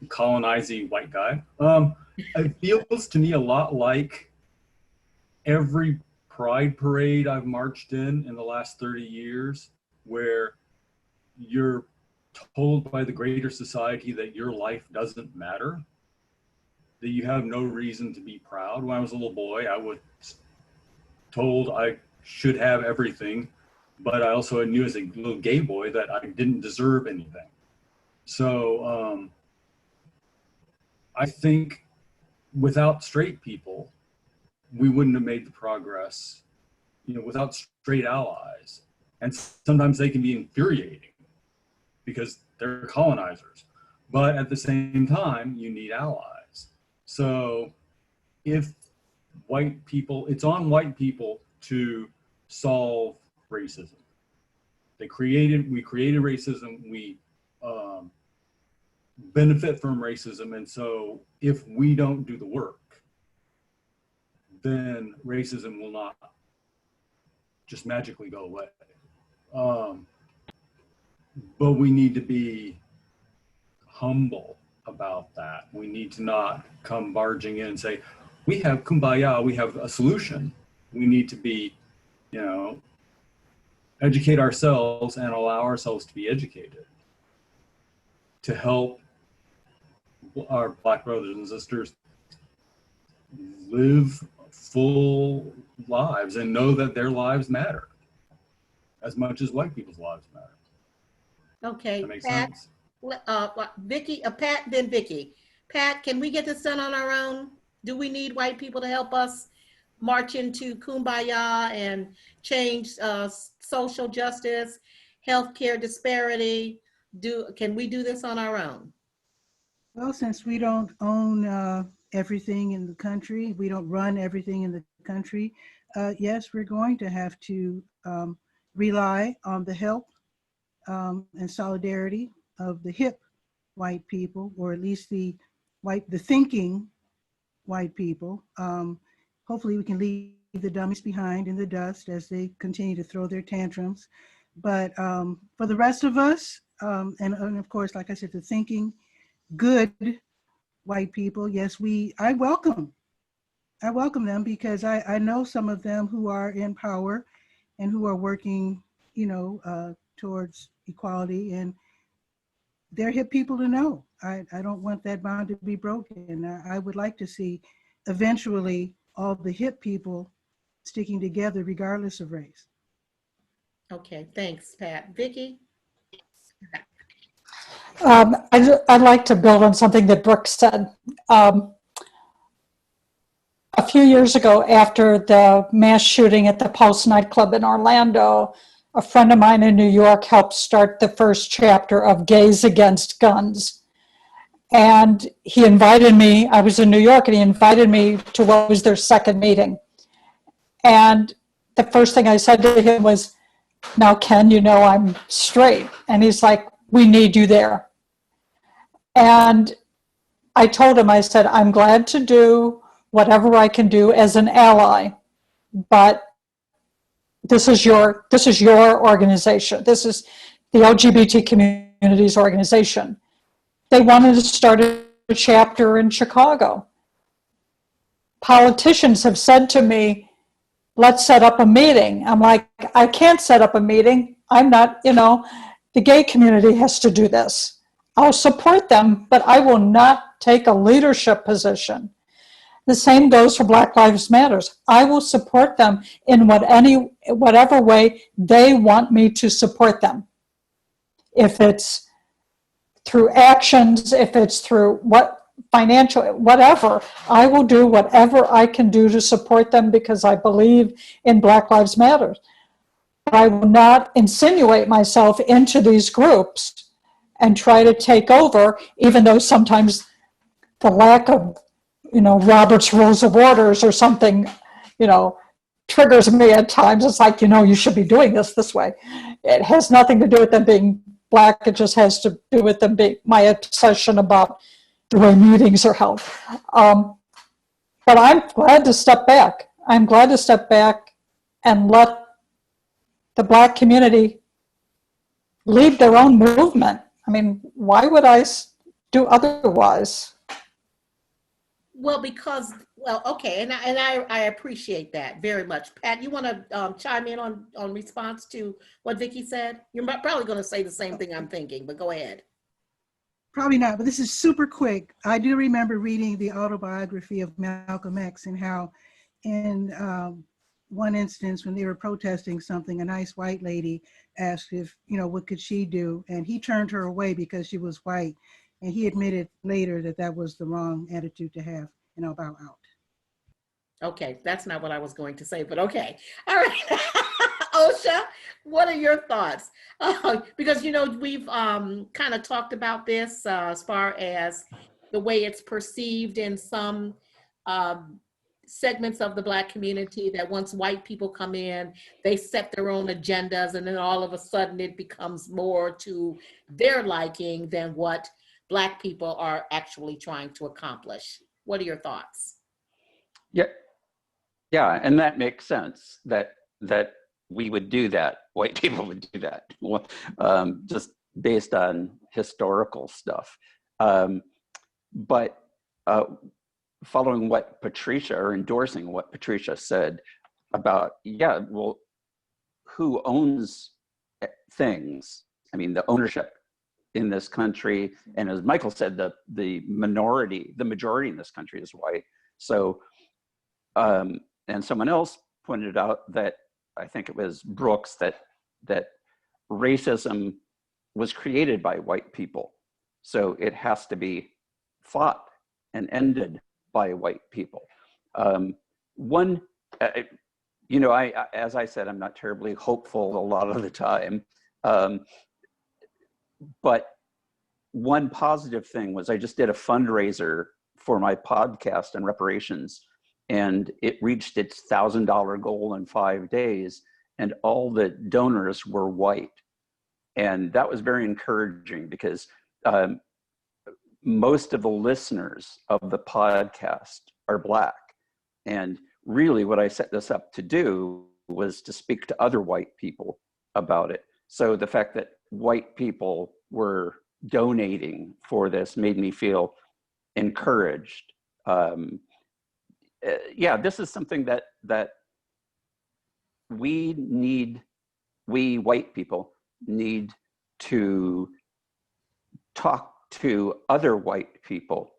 Colonizing white guy. It feels to me a lot like every pride parade I've marched in the last 30 years, where you're told by the greater society that your life doesn't matter, that you have no reason to be proud. When I was a little boy, I was told I should have everything, but I also knew as a little gay boy that I didn't deserve anything. So I think without straight people, we wouldn't have made the progress, you know, without straight allies. And sometimes they can be infuriating because they're colonizers. But at the same time, you need allies. So if white people, it's on white people to solve racism. We created racism, we benefit from racism. And so if we don't do the work, then racism will not just magically go away. But we need to be humble about that. We need to not come barging in and say, we have kumbaya, we have a solution. We need to be, you know, educate ourselves and allow ourselves to be educated to help our Black brothers and sisters live full lives and know that their lives matter as much as white people's lives matter. Okay, That makes Pat, sense. Vicky, Pat, then Vicky. Pat, can we get this done on our own? Do we need white people to help us march into kumbaya and change social justice, healthcare disparity? Can we do this on our own? Well, since we don't own everything in the country, we don't run everything in the country, yes, we're going to have to rely on the help and solidarity of the hip white people, or at least the thinking white people. Hopefully we can leave the dummies behind in the dust as they continue to throw their tantrums. But for the rest of us, and of course, like I said, the thinking good white people, yes, I welcome them, because I know some of them who are in power and who are working, you know, towards equality, and they're hip people to know. I don't want that bond to be broken. I would like to see eventually all the hip people sticking together regardless of race. Okay, thanks, Pat. Vicki? I'd like to build on something that Brooke said. A few years ago, after the mass shooting at the Pulse nightclub in Orlando, a friend of mine in New York helped start the first chapter of Gays Against Guns. And he invited me, I was in New York, and he invited me to what was their second meeting. And the first thing I said to him was, "Now, Ken, you know I'm straight." And he's like, "We need you there." And I told him, I said, "I'm glad to do whatever I can do as an ally, but this is your organization. This is the LGBT community's organization." They wanted to start a chapter in Chicago. Politicians have said to me, "Let's set up a meeting." I'm like, I can't set up a meeting. I'm not, the gay community has to do this. I'll support them, but I will not take a leadership position. The same goes for Black Lives Matters. I will support them in whatever way they want me to support them. If it's through actions, if it's through financial, whatever, I will do whatever I can do to support them because I believe in Black Lives Matter. I will not insinuate myself into these groups and try to take over, even though sometimes the lack of, Robert's Rules of Orders or something, triggers me at times. It's like, you should be doing this way. It has nothing to do with them being Black. It just has to do with them being my obsession about the way meetings are held. But I'm glad to step back. I'm glad to step back and let the Black community lead their own movement. I mean, why would I do otherwise? Well, okay, and I appreciate that very much. Pat, you want to chime in on response to what Vicki said? You're probably going to say the same thing I'm thinking, but go ahead. Probably not, but this is super quick. I do remember reading the autobiography of Malcolm X and how in one instance when they were protesting something, a nice white lady asked if, what could she do? And he turned her away because she was white. And he admitted later that that was the wrong attitude to have, bow out. Okay, that's not what I was going to say, but okay. All right. Osha, what are your thoughts? Because, we've kind of talked about this as far as the way it's perceived in some segments of the Black community, that once white people come in, they set their own agendas, and then all of a sudden it becomes more to their liking than what Black people are actually trying to accomplish. What are your thoughts? Yeah, and that makes sense that we would do that. White people would do that, just based on historical stuff. But following what Patricia, or endorsing what Patricia said about, who owns things? I mean, the ownership in this country, and as Michael said, the majority in this country is white. So, and someone else pointed out that, I think it was Brooks, that racism was created by white people. So it has to be fought and ended by white people. As I said, I'm not terribly hopeful a lot of the time. But one positive thing was I just did a fundraiser for my podcast on reparations, and it reached its $1,000 goal in 5 days, and all the donors were white. And that was very encouraging because most of the listeners of the podcast are Black. And really what I set this up to do was to speak to other white people about it. So the fact that white people were donating for this made me feel encouraged. This is something that we white people need to talk to other white people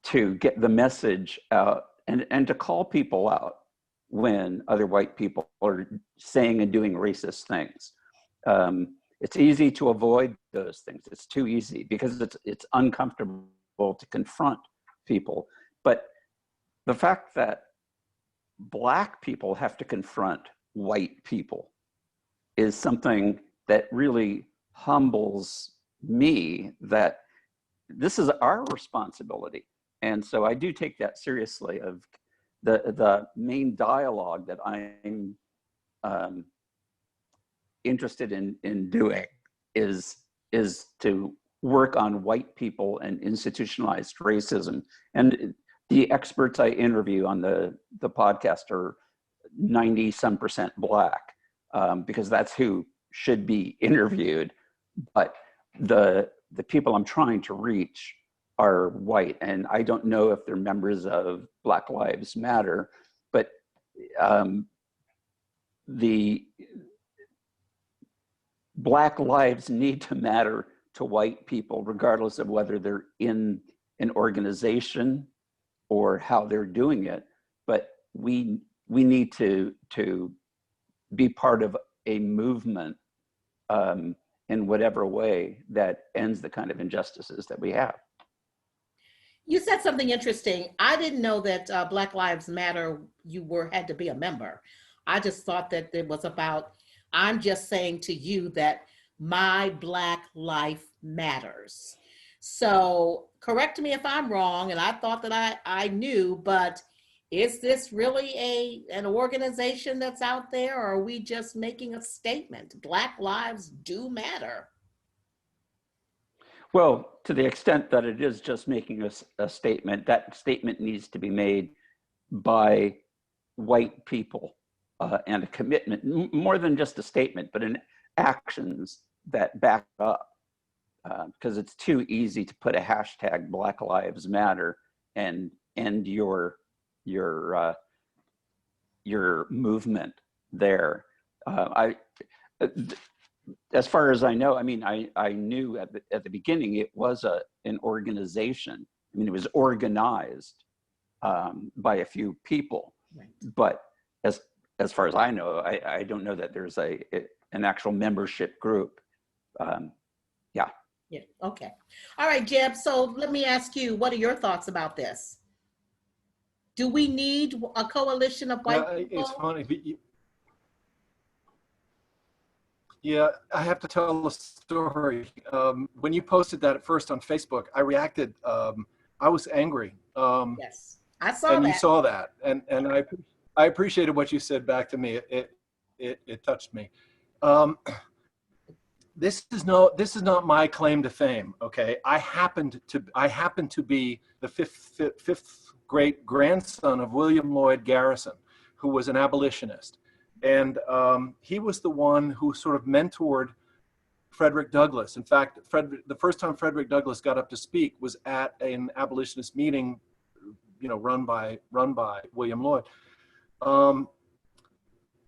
to get the message out and to call people out when other white people are saying and doing racist things. It's easy to avoid those things. It's too easy because it's uncomfortable to confront people. But the fact that Black people have to confront white people is something that really humbles me, that this is our responsibility. And so I do take that seriously, of the main dialogue that I'm interested in doing is to work on white people and institutionalized racism. And the experts I interview on the podcast are 90-some% Black, because that's who should be interviewed. But the people I'm trying to reach are white, and I don't know if they're members of Black Lives Matter, but the Black lives need to matter to white people, regardless of whether they're in an organization or how they're doing it. But we need to be part of a movement in whatever way that ends the kind of injustices that we have. You said something interesting. I didn't know that Black Lives Matter, had to be a member. I just thought that it was about, I'm just saying to you that my Black life matters. So correct me if I'm wrong, and I thought that I knew, but is this really an organization that's out there, or are we just making a statement? Black lives do matter. Well, to the extent that it is just making a statement, that statement needs to be made by white people, and a commitment, more than just a statement, but in actions that back up. Because it's too easy to put a hashtag Black Lives Matter and end your movement there. As far as I know, I mean, I knew at the beginning it was an organization. I mean, it was organized by a few people, Right. but as far as I know, I don't know that there's an actual membership group. Yeah, okay. All right, Jeb, so let me ask you, what are your thoughts about this? Do we need a coalition of white people? It's funny, but yeah, I have to tell a story. When you posted that at first on Facebook, I reacted. I was angry. Yes, I saw that. And you saw that, and I appreciated what you said back to me. It touched me. This is not my claim to fame. Okay, I happen to be the fifth great grandson of William Lloyd Garrison, who was an abolitionist, and he was the one who sort of mentored Frederick Douglass. In fact, the first time Frederick Douglass got up to speak was at an abolitionist meeting, run by William Lloyd,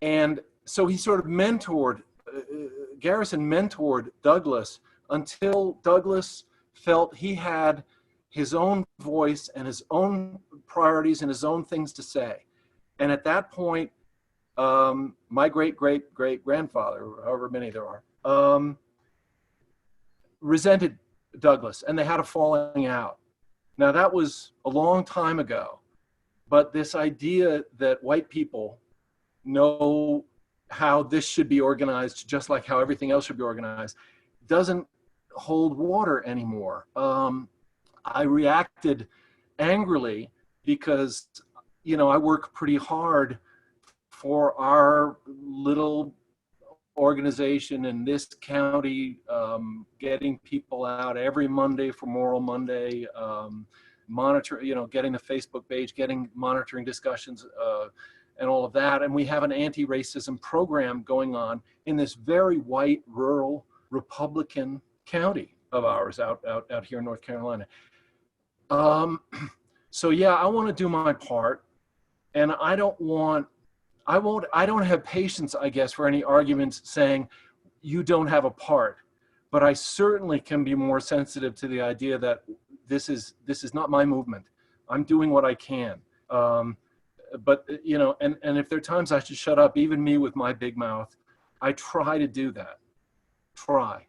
and so he sort of mentored. Garrison mentored Douglass until Douglass felt he had his own voice and his own priorities and his own things to say. And at that point, my great-great-great-grandfather, however many there are, resented Douglass, and they had a falling out. Now, that was a long time ago, but this idea that white people know how this should be organized, just like how everything else should be organized, doesn't hold water anymore. I reacted angrily because, I work pretty hard for our little organization in this county, getting people out every Monday for Moral Monday, getting the Facebook page, monitoring discussions, and all of that. And we have an anti-racism program going on in this very white, rural, Republican county of ours out here in North Carolina. So yeah, I want to do my part, and I don't have patience, I guess, for any arguments saying, you don't have a part. But I certainly can be more sensitive to the idea that this is not my movement. I'm doing what I can. But you know, and if there are times I should shut up, even me with my big mouth, I try to do that. Try.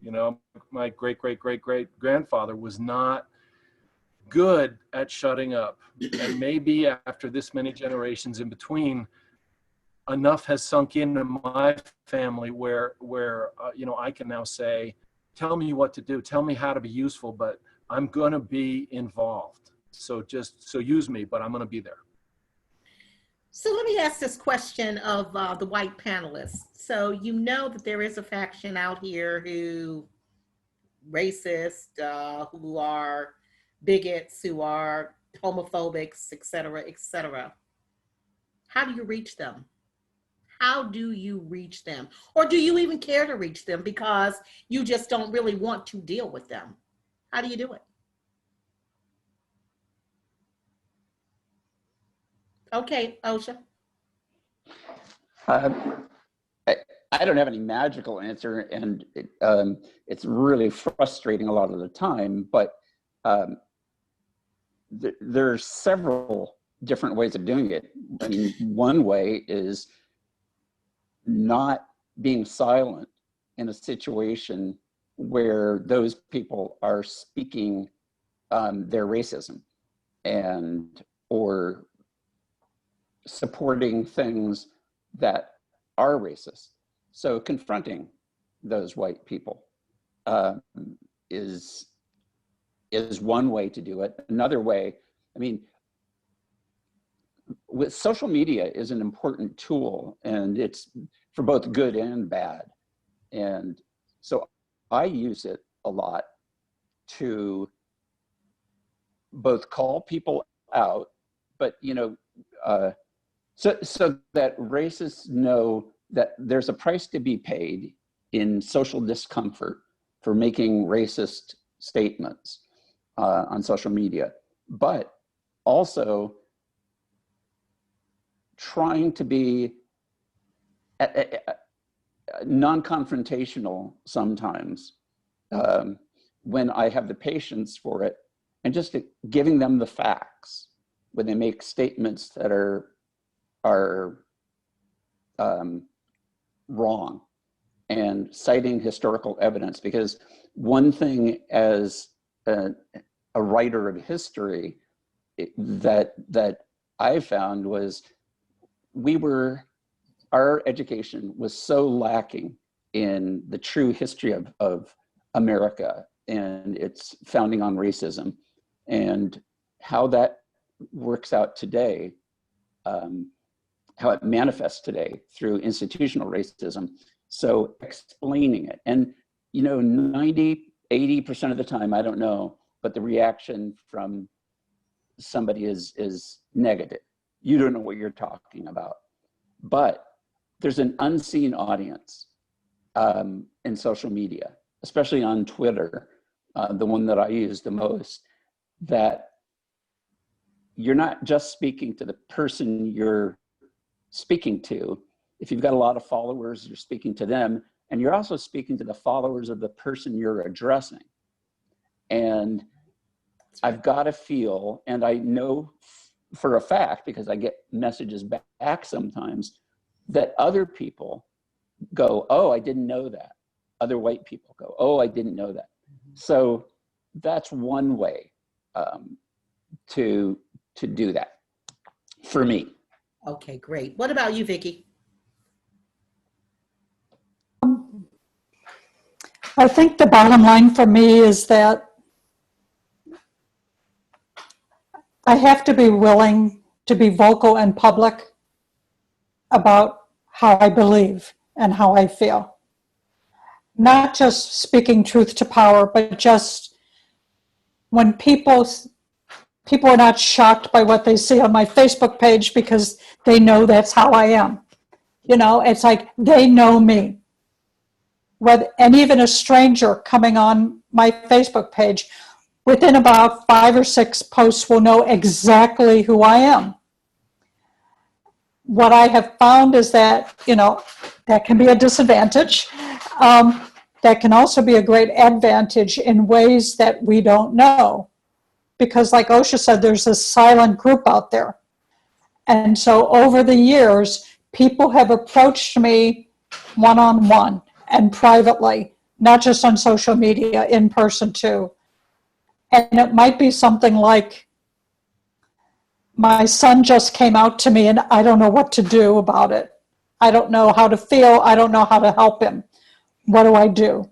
You know, my great grandfather was not good at shutting up. And maybe after this many generations in between, enough has sunk into my family where you know, I can now say, tell me what to do, tell me how to be useful, but I'm going to be involved. So use me, but I'm going to be there. So let me ask this question of the white panelists. So you know that there is a faction out here who racist, who are bigots, who are homophobics, et cetera, et cetera. How do you reach them? How do you reach them? Or do you even care to reach them because you just don't really want to deal with them? How do you do it? Okay, Osha. I don't have any magical answer, and it's really frustrating a lot of the time, but there's several different ways of doing it. I mean, one way is not being silent in a situation where those people are speaking their racism or supporting things that are racist. So confronting those white people is one way to do it. Another way, I mean, with social media is an important tool, and it's for both good and bad. And so I use it a lot to both call people out, but you know, so that racists know that there's a price to be paid in social discomfort for making racist statements on social media, but also trying to be non-confrontational sometimes when I have the patience for it, and just giving them the facts when they make statements that are wrong, and citing historical evidence. Because one thing as a writer of history that I found was our education was so lacking in the true history of America and its founding on racism, and how that works out today, how it manifests today through institutional racism. So explaining it, and you know, 80% of the time, I don't know, but the reaction from somebody is negative. You don't know what you're talking about. But there's an unseen audience in social media, especially on Twitter, the one that I use the most, that you're not just speaking to the person you're speaking to. If you've got a lot of followers, you're speaking to them, and you're also speaking to the followers of the person you're addressing. And I've got to feel, and I know for a fact, because I get messages back sometimes, that other people go, oh, I didn't know that. Other white people go, oh, I didn't know that. So that's one way to do that for me. Okay, great. What about you, Vicki? I think the bottom line for me is that I have to be willing to be vocal and public about how I believe and how I feel. Not just speaking truth to power, but just when people are not shocked by what they see on my Facebook page because they know that's how I am. You know, it's like they know me. And even a stranger coming on my Facebook page, within about 5 or 6 posts will know exactly who I am. What I have found is that, you know, that can be a disadvantage. that can also be a great advantage in ways that we don't know. Because like OSHA said, there's this silent group out there. And so over the years, people have approached me one-on-one and privately, not just on social media, in person too. And it might be something like, my son just came out to me and I don't know what to do about it. I don't know how to feel. I don't know how to help him. What do I do?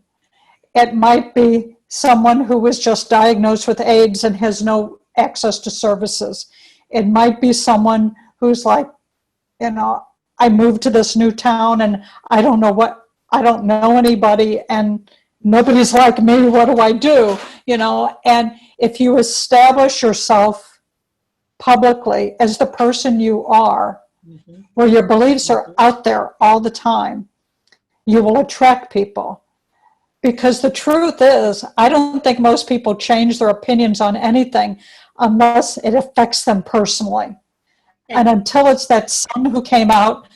It might be someone who was just diagnosed with AIDS and has no access to services. It might be someone who's like, you know, I moved to this new town and I don't know anybody and nobody's like me. What do I do? You know, and if you establish yourself publicly as the person you are, where your beliefs are out there all the time, you will attract people. Because the truth is, I don't think most people change their opinions on anything unless it affects them personally. And until it's that son who came out,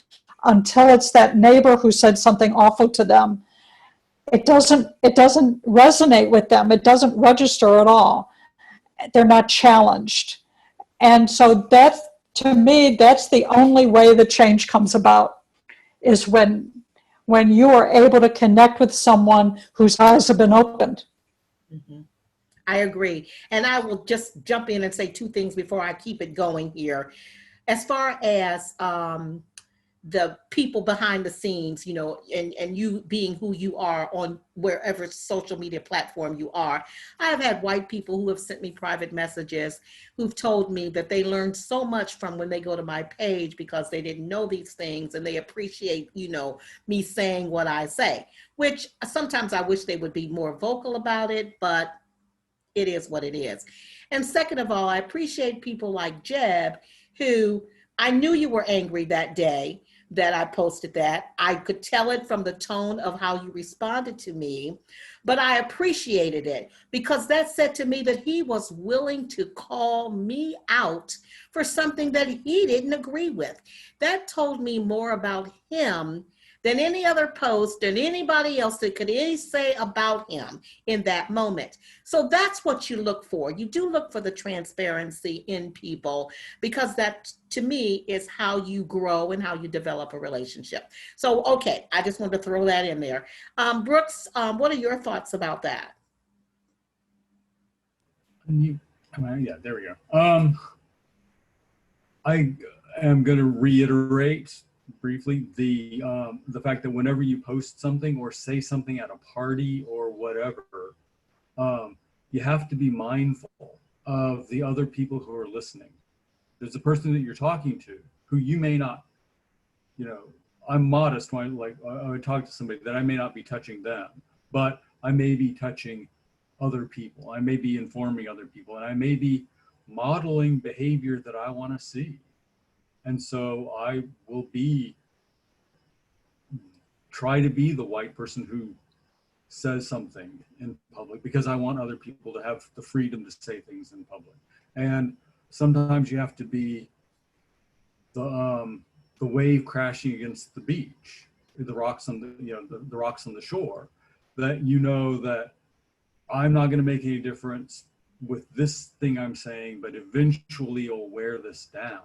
until it's that neighbor who said something awful to them, it doesn't resonate with them. It doesn't register at all. They're not challenged. And so that, to me, that's the only way the change comes about, is when you are able to connect with someone whose eyes have been opened. I agree. And I will just jump in and say two things before I keep it going here. As far as the people behind the scenes, you know, and you being who you are on wherever social media platform you are. I've had white people who have sent me private messages who've told me that they learned so much from when they go to my page because they didn't know these things and they appreciate, you know, me saying what I say, which sometimes I wish they would be more vocal about it, but it is what it is. And second of all, I appreciate people like Jeb, who I knew you were angry that day that I posted that. I could tell it from the tone of how you responded to me, but I appreciated it because that said to me that he was willing to call me out for something that he didn't agree with. That told me more about him than any other post and anybody else that could say about him in that moment. So that's what you look for. You do look for the transparency in people because that, to me, is how you grow and how you develop a relationship. So, okay, I just wanted to throw that in there. Brooks, what are your thoughts about that? Yeah, there we go. I am going to reiterate briefly the fact that whenever you post something or say something at a party or whatever, you have to be mindful of the other people who are listening. There's a person that you're talking to who you may not, you know, I'm modest when I would talk to somebody that I may not be touching them, but I may be touching other people. I may be informing other people, and I may be modeling behavior that I want to see. And so I will try to be the white person who says something in public because I want other people to have the freedom to say things in public. And sometimes you have to be the wave crashing against the beach, the rocks on the rocks on the shore, that you know that I'm not going to make any difference with this thing I'm saying, but eventually you'll wear this down.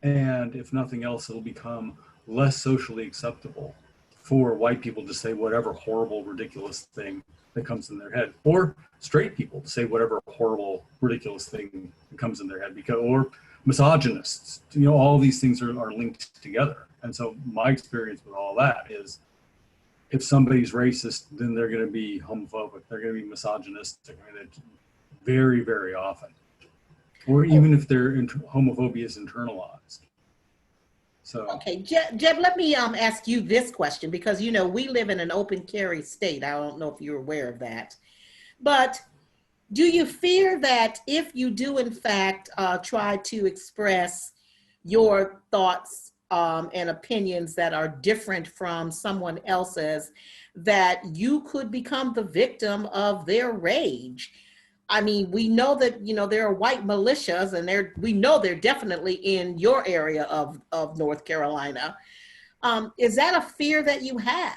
And if nothing else, it'll become less socially acceptable for white people to say whatever horrible, ridiculous thing that comes in their head, or straight people to say whatever horrible, ridiculous thing that comes in their head, or misogynists. You know, all these things are linked together. And so my experience with all that is, if somebody's racist, then they're going to be homophobic. They're going to be misogynistic. I mean, very, very often. Or even if their homophobia is internalized. So. Okay, Jeb, let me ask you this question because, you know, we live in an open carry state. I don't know if you're aware of that. But do you fear that if you do, in fact, try to express your thoughts and opinions that are different from someone else's, that you could become the victim of their rage? I mean, we know that, you know, there are white militias and we know they're definitely in your area of North Carolina. Is that a fear that you have?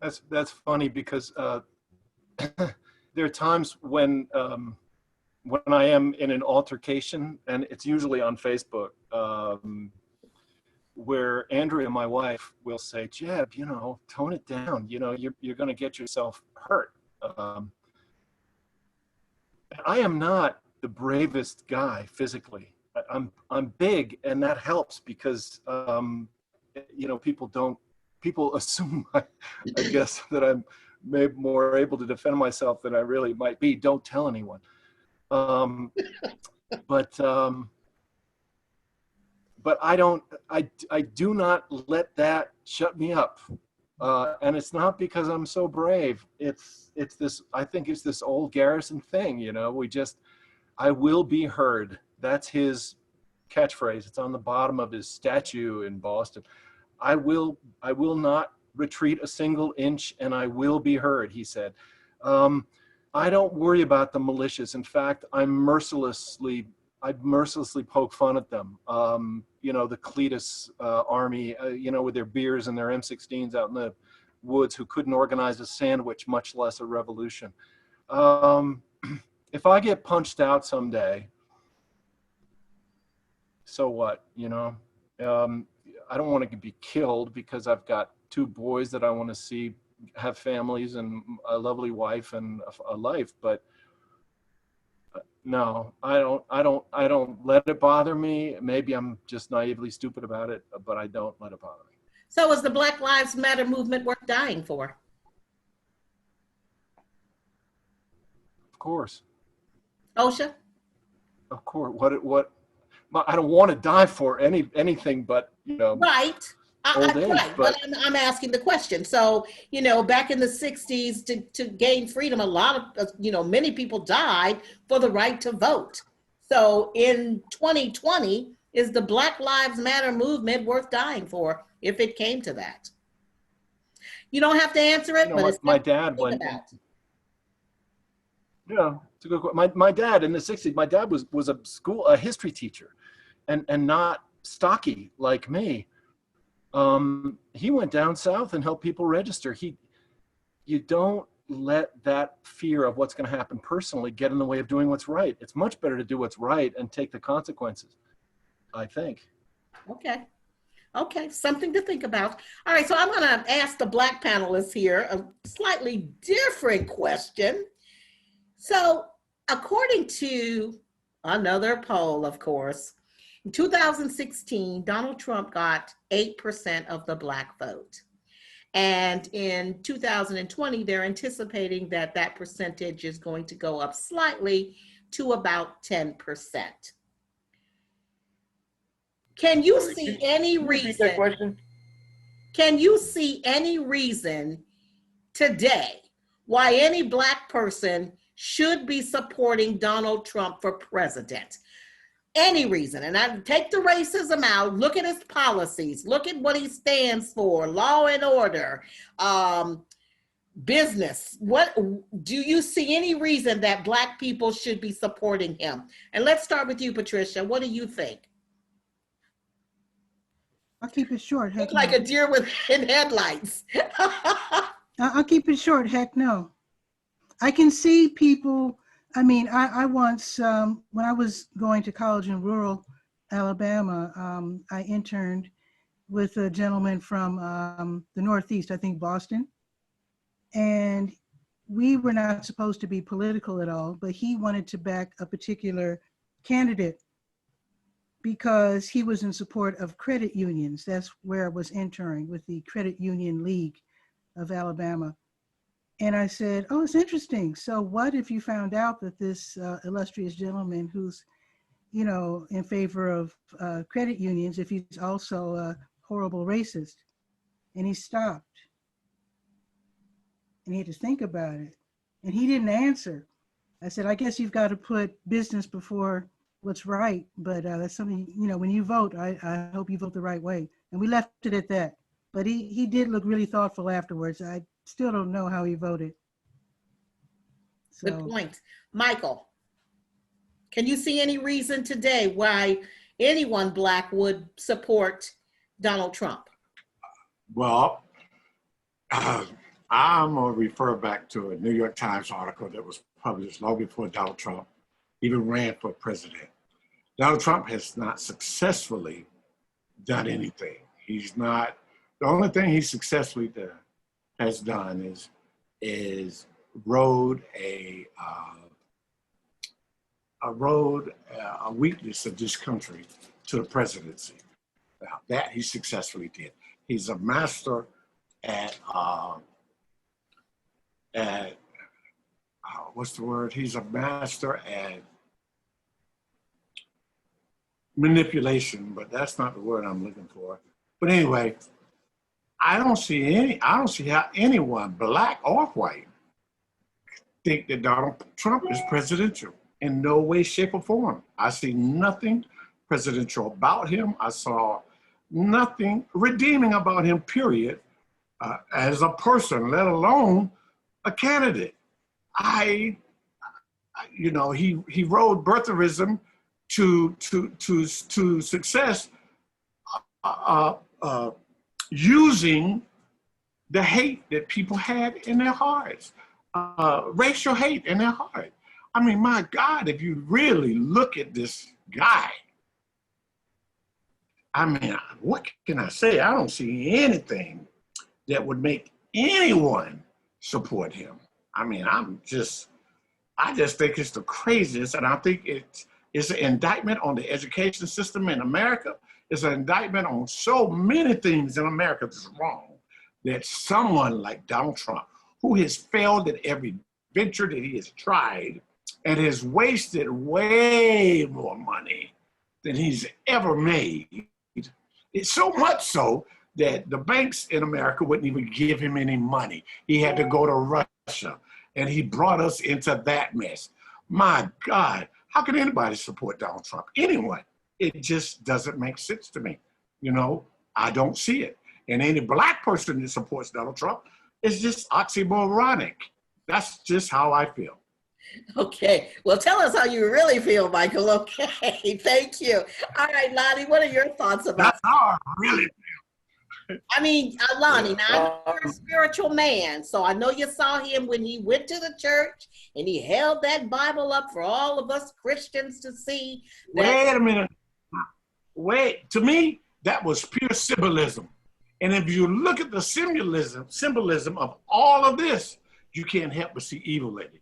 That's funny because there are times when I am in an altercation, and it's usually on Facebook, where Andrea, my wife, will say, "Jeb, you know, tone it down. You know, you're going to get yourself hurt." I am not the bravest guy physically. I'm big, and that helps because you know, people assume I guess that I'm maybe more able to defend myself than I really might be. Don't tell anyone. But I do not let that shut me up. And it's not because I'm so brave. It's this, I think it's this old Garrison thing, you know, I will be heard. That's his catchphrase. It's on the bottom of his statue in Boston. I will not retreat a single inch, and I will be heard, he said. I don't worry about the militias. In fact, I mercilessly poke fun at them. You know, the Cletus army, you know, with their beers and their M16s out in the woods, who couldn't organize a sandwich, much less a revolution. If I get punched out someday, so what, you know? I don't want to be killed because I've got 2 boys that I want to see have families and a lovely wife and a life, but no, I don't let it bother me. Maybe I'm just naively stupid about it, but I don't let it bother me. So is the Black Lives Matter movement worth dying for? Of course. OSHA? Of course. What? I don't want to die for anything but, you know. Right. Old age, right. but I'm asking the question. So, you know, back in the 60s to gain freedom, a lot of, you know, many people died for the right to vote. So in 2020, is the Black Lives Matter movement worth dying for if it came to that? You don't have to answer it, you know, but it's my dad went. Yeah, it's a good question. My dad in the 60s, my dad was a history teacher, and not stocky like me. He went down south and helped people register. You don't let that fear of what's going to happen personally get in the way of doing what's right. It's much better to do what's right and take the consequences, I think. Okay. Okay, something to think about. All right, so I'm going to ask the Black panelists here a slightly different question. So according to another poll, of course, in 2016, Donald Trump got 8% of the Black vote. And in 2020, they're anticipating that that percentage is going to go up slightly to about 10%. Can you see any reason? Can you see any reason today why any Black person should be supporting Donald Trump for president? Any reason? And I take the racism out, look at his policies, look at what he stands for, law and order, business. What do you see any reason that Black people should be supporting him? And let's start with you, Patricia. What do you think? I'll keep it short. Look like a deer in headlights. I'll keep it short. Heck no. I can see people. I mean, I once, when I was going to college in rural Alabama, I interned with a gentleman from the Northeast, I think Boston. And we were not supposed to be political at all, but he wanted to back a particular candidate because he was in support of credit unions. That's where I was interning, with the Credit Union League of Alabama. And I said, oh, it's interesting. So what if you found out that this illustrious gentleman who's, you know, in favor of credit unions, if he's also a horrible racist? And he stopped. And he had to think about it. And he didn't answer. I said, I guess you've got to put business before what's right. But that's something, you know, when you vote, I hope you vote the right way. And we left it at that. But he did look really thoughtful afterwards. I still don't know how he voted. So. Good point. Michael, can you see any reason today why anyone Black would support Donald Trump? Well, I'm going to refer back to a New York Times article that was published long before Donald Trump even ran for president. Donald Trump has not successfully done anything. He's not, the only thing he successfully has done is rode a weakness of this country to the presidency. Now, that he successfully did. He's a master at what's the word? He's a master at manipulation, but that's not the word I'm looking for. But anyway, I don't see how anyone, black or white, think that Donald Trump is presidential in no way, shape, or form. I see nothing presidential about him. I saw nothing redeeming about him, period, as a person, let alone a candidate. He rode birtherism to success, using the hate that people had in their hearts, racial hate in their heart. I mean, my God, if you really look at this guy, I mean, what can I say? I don't see anything that would make anyone support him. I mean, I just think it's the craziest, and I think it's an indictment on the education system in America. It's an indictment on so many things in America that's wrong, that someone like Donald Trump, who has failed at every venture that he has tried and has wasted way more money than he's ever made. It's so much so that the banks in America wouldn't even give him any money. He had to go to Russia, and he brought us into that mess. My God, how can anybody support Donald Trump? Anyone. It just doesn't make sense to me. You know, I don't see it. And any black person that supports Donald Trump is just oxymoronic. That's just how I feel. Okay, well, tell us how you really feel, Michael. Okay, thank you. All right, Lonnie, what are your thoughts about? That's how I really feel. I mean, Lonnie, now I know you're a spiritual man, so I know you saw him when he went to the church and he held that Bible up for all of us Christians to see. Wait a minute. Wait, to me, that was pure symbolism. And if you look at the symbolism of all of this, you can't help but see evil in it.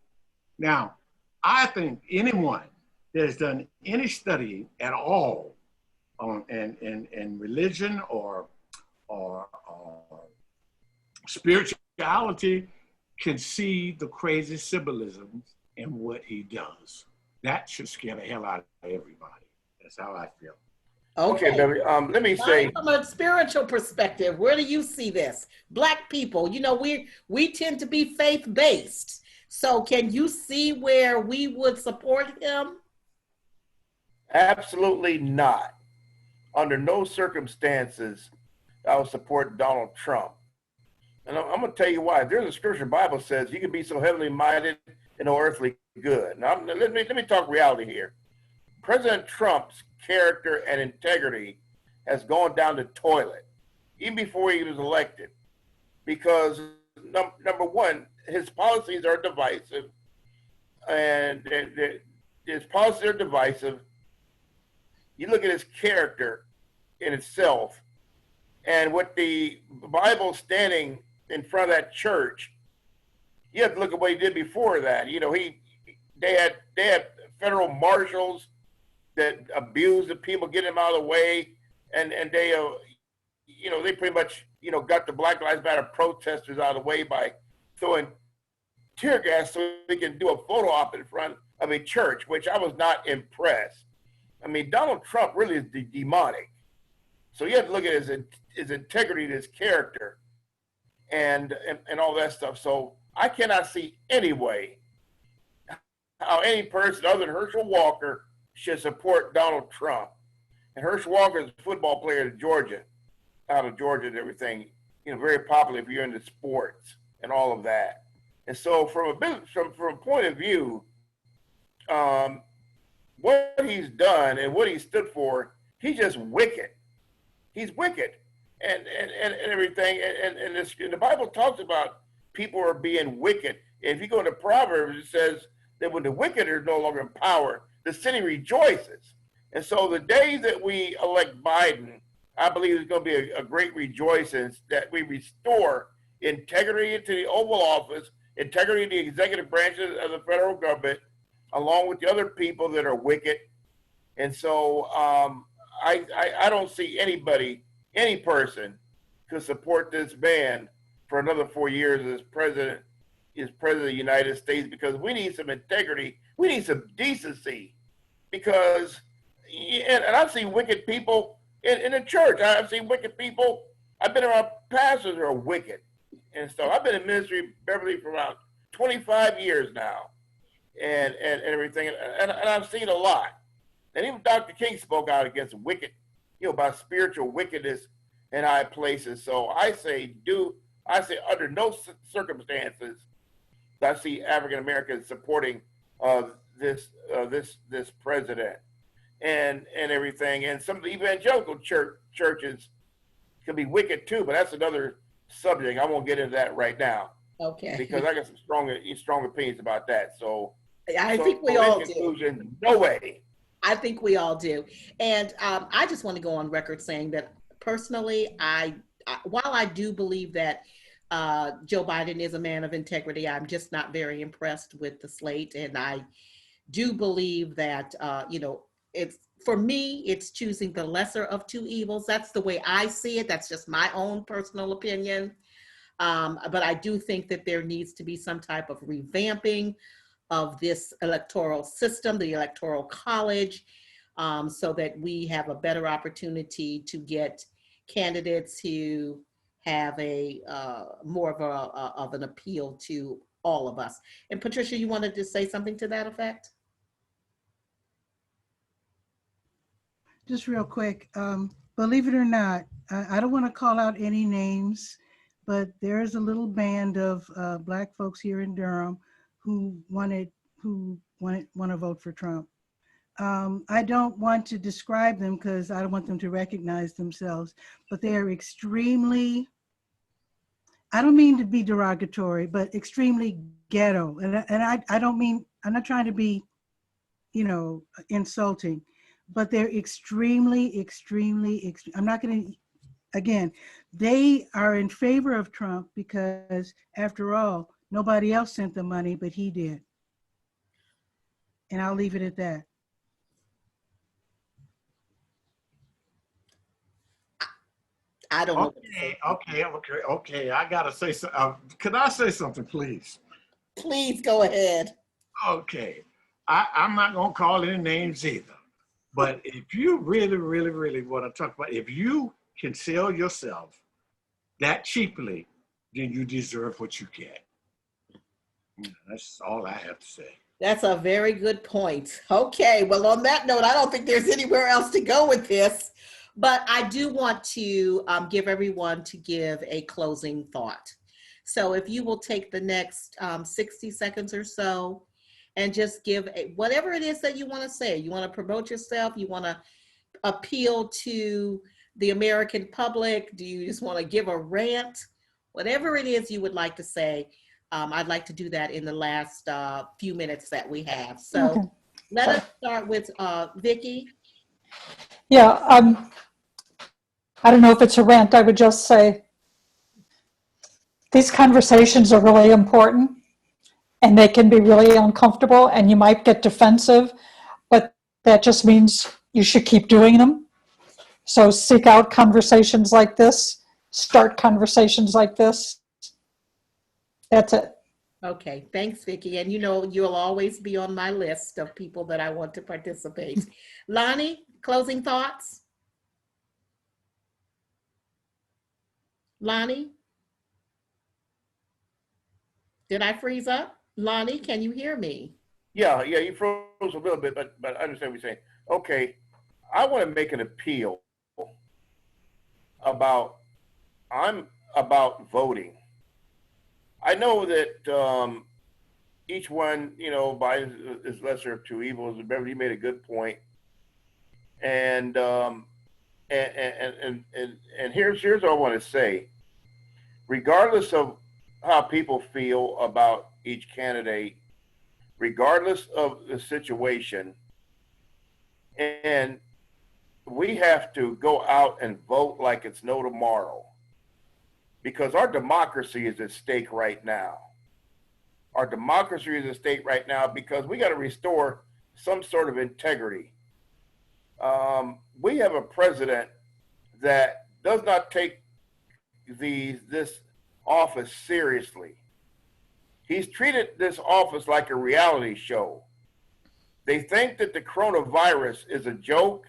Now, I think anyone that has done any study at all on in religion or spirituality can see the crazy symbolism in what he does. That should scare the hell out of everybody. That's how I feel. Okay, baby. Let me say, from a spiritual perspective, where do you see this? Black people, you know, we tend to be faith-based. So can you see where we would support him? absolutely not. Under no circumstances I would support Donald Trump. And I'm going to tell you why. There's a scripture Bible says you can be so heavenly minded and no earthly good. Now, let me talk reality here. President Trump's character and integrity has gone down the toilet, even before he was elected, because number one, his policies are divisive, and his policies are divisive. You look at his character in itself, and with the Bible standing in front of that church, you have to look at what he did before that. You know, they had federal marshals that abused the people, get him out of the way, and they they pretty much got the Black Lives Matter protesters out of the way by throwing tear gas so they can do a photo op in front of a church, which I was not impressed. I mean, Donald Trump really is demonic. So you have to look at his integrity, his character, and all that stuff. So I cannot see any way how any person other than Herschel Walker should support Donald Trump. And Herschel Walker is a football player in Georgia, out of Georgia and everything, very popular if you're into sports and all of that. And so from a point of view, what he's done and what he stood for, he's just wicked. He's wicked and everything. And the Bible talks about people are being wicked. If you go to Proverbs, it says that when the wicked are no longer in power, the city rejoices. And so the day that we elect Biden, I believe there's going to be a great rejoicing that we restore integrity into the Oval Office, integrity in the executive branches of the federal government, along with the other people that are wicked. And so I don't see anybody, any person could support this man for another 4 years as president of the United States, because we need some integrity. We need some decency, because, and I've seen wicked people in the church. I've seen wicked people. I've been around pastors who are wicked and stuff. I've been in ministry, Beverly, for around 25 years now, and everything. And I've seen a lot. And even Dr. King spoke out against wicked, about spiritual wickedness in high places. So I say under no circumstances I see African Americans supporting this president and everything. And some of the evangelical churches can be wicked too, but that's another subject. I won't get into that right now. Okay. Because I got some strong opinions about that. So I think we all do. Conclusion, no way. I think we all do. And I just want to go on record saying that personally, while I do believe that Joe Biden is a man of integrity, I'm just not very impressed with the slate. And I do believe that, for me, it's choosing the lesser of two evils. That's the way I see it. That's just my own personal opinion. But I do think that there needs to be some type of revamping of this electoral system, the electoral college, so that we have a better opportunity to get candidates who have a more of an appeal to all of us. And Patricia, you wanted to say something to that effect? Just real quick, believe it or not, I don't want to call out any names, but there is a little band of Black folks here in Durham who want to vote for Trump. I don't want to describe them because I don't want them to recognize themselves, but they are extremely, I don't mean to be derogatory, but extremely ghetto. And I don't mean, I'm not trying to be, insulting, but they're extremely, I'm not going to, again, they are in favor of Trump because after all, nobody else sent the money, but he did. And I'll leave it at that. I don't know. Okay. I gotta say something. Could I say something, please? Please go ahead. Okay. I'm not gonna call any names either. But if you really want to talk about, if you can sell yourself that cheaply, then you deserve what you get. That's all I have to say. That's a very good point. Okay, well, on that note, I don't think there's anywhere else to go with this, but I do want to give everyone to give a closing thought. So if you will take the next 60 seconds or so and just give whatever it is that you want to say. You want to promote yourself? You want to appeal to the American public? Do you just want to give a rant? Whatever it is you would like to say, I'd like to do that in the last few minutes that we have. So okay. Let us start with Vicki. Yeah, I don't know if it's a rant. I would just say these conversations are really important and they can be really uncomfortable and you might get defensive, but that just means you should keep doing them. So seek out conversations like this, start conversations like this. That's it. Okay, thanks, Vicki. And you'll always be on my list of people that I want to participate. Lonnie, closing thoughts? Lonnie? Did I freeze up? Lonnie, can you hear me? Yeah, you froze a little bit, but I understand what you're saying. Okay, I want to make an appeal about voting. I know that each one, Biden is lesser of two evils. Remember, he made a good point. And here's what I want to say. Regardless of how people feel about each candidate, regardless of the situation. And we have to go out and vote like it's no tomorrow, because our democracy is at stake right now. Our democracy is at stake right now because we got to restore some sort of integrity. We have a president that does not take this office seriously. He's treated this office like a reality show. They think that the coronavirus is a joke.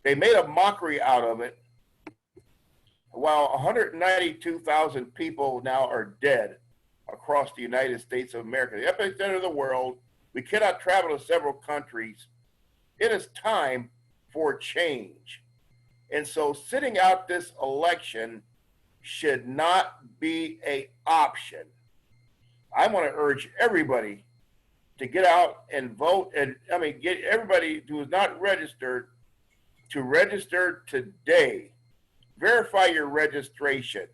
They made a mockery out of it. While 192,000 people now are dead across the United States of America, the epicenter of the world, we cannot travel to several countries. It is time for change. And so sitting out this election should not be an option. I want to urge everybody to get out and vote, and get everybody who is not registered to register today. Verify your registration.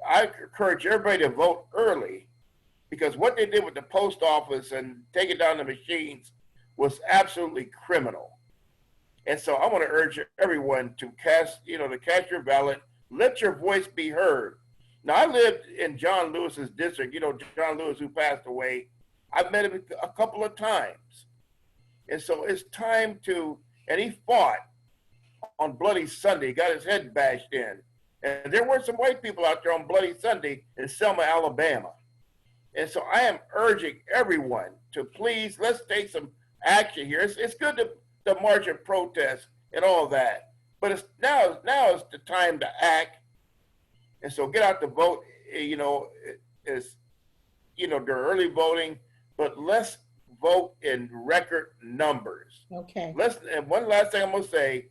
I encourage everybody to vote early, because what they did with the post office and taking down the machines was absolutely criminal. And so I want to urge everyone to cast your ballot. Let your voice be heard. Now, I lived in John Lewis's district. John Lewis, who passed away, I've met him a couple of times. And so it's time and he fought on Bloody Sunday, got his head bashed in. And there were some white people out there on Bloody Sunday in Selma, Alabama. And so I am urging everyone to please, let's take some action here. It's good to march and protest and all that, but now is the time to act. And so get out to vote. During early voting, but let's vote in record numbers. Okay. And one last thing I'm gonna say,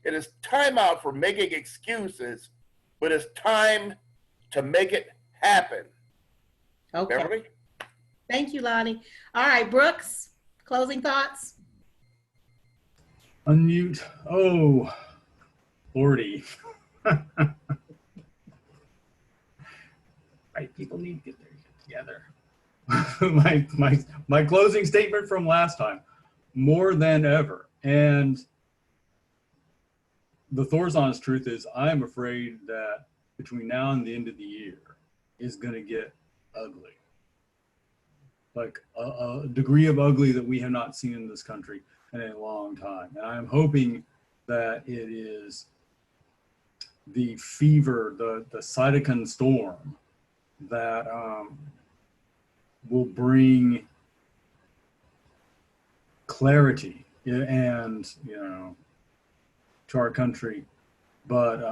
it is time out for making excuses, but it's time to make it happen. Okay. Beverly? Thank you, Lonnie. All right, Brooks, closing thoughts? Unmute. Oh, Lordy. Right, people need to get their shit together. my closing statement from last time, more than ever. And the Thor's honest truth is, I am afraid that between now and the end of the year is going to get ugly. Like a degree of ugly that we have not seen in this country in a long time. And I'm hoping that it is the fever, the cytokine storm that will bring clarity and, to our country. But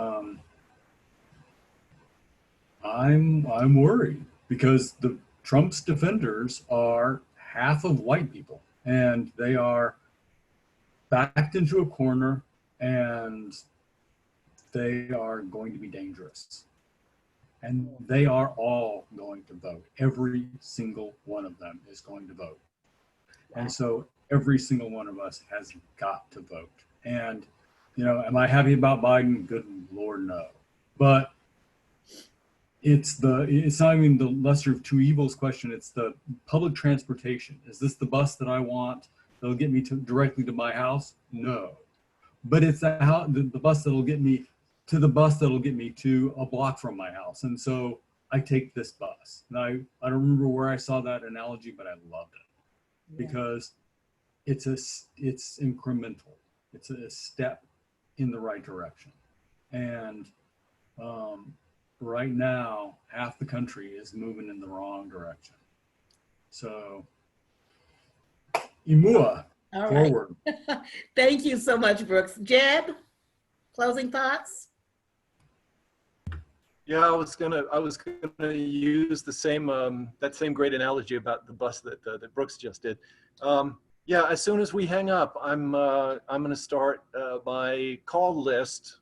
I'm worried, because the Trump's defenders are half of white people, and they are backed into a corner, and they are going to be dangerous. And they are all going to vote. Every single one of them is going to vote. And so every single one of us has got to vote. And, am I happy about Biden? Good Lord, no. But it's not even the lesser of two evils question. It's the public transportation. Is this the bus that I want that'll get me directly to my house? No. But it's the bus that'll get me to the bus that'll get me to a block from my house. And so I take this bus. And I don't remember where I saw that analogy, but I loved it, because it's incremental. It's a step in the right direction. And right now, half the country is moving in the wrong direction. So, Imua, All right. forward. Thank you so much, Brooks. Jeb, closing thoughts? Yeah, I was gonna use the same that same great analogy about the bus that Brooks just did. Yeah, as soon as we hang up, I'm gonna start my call list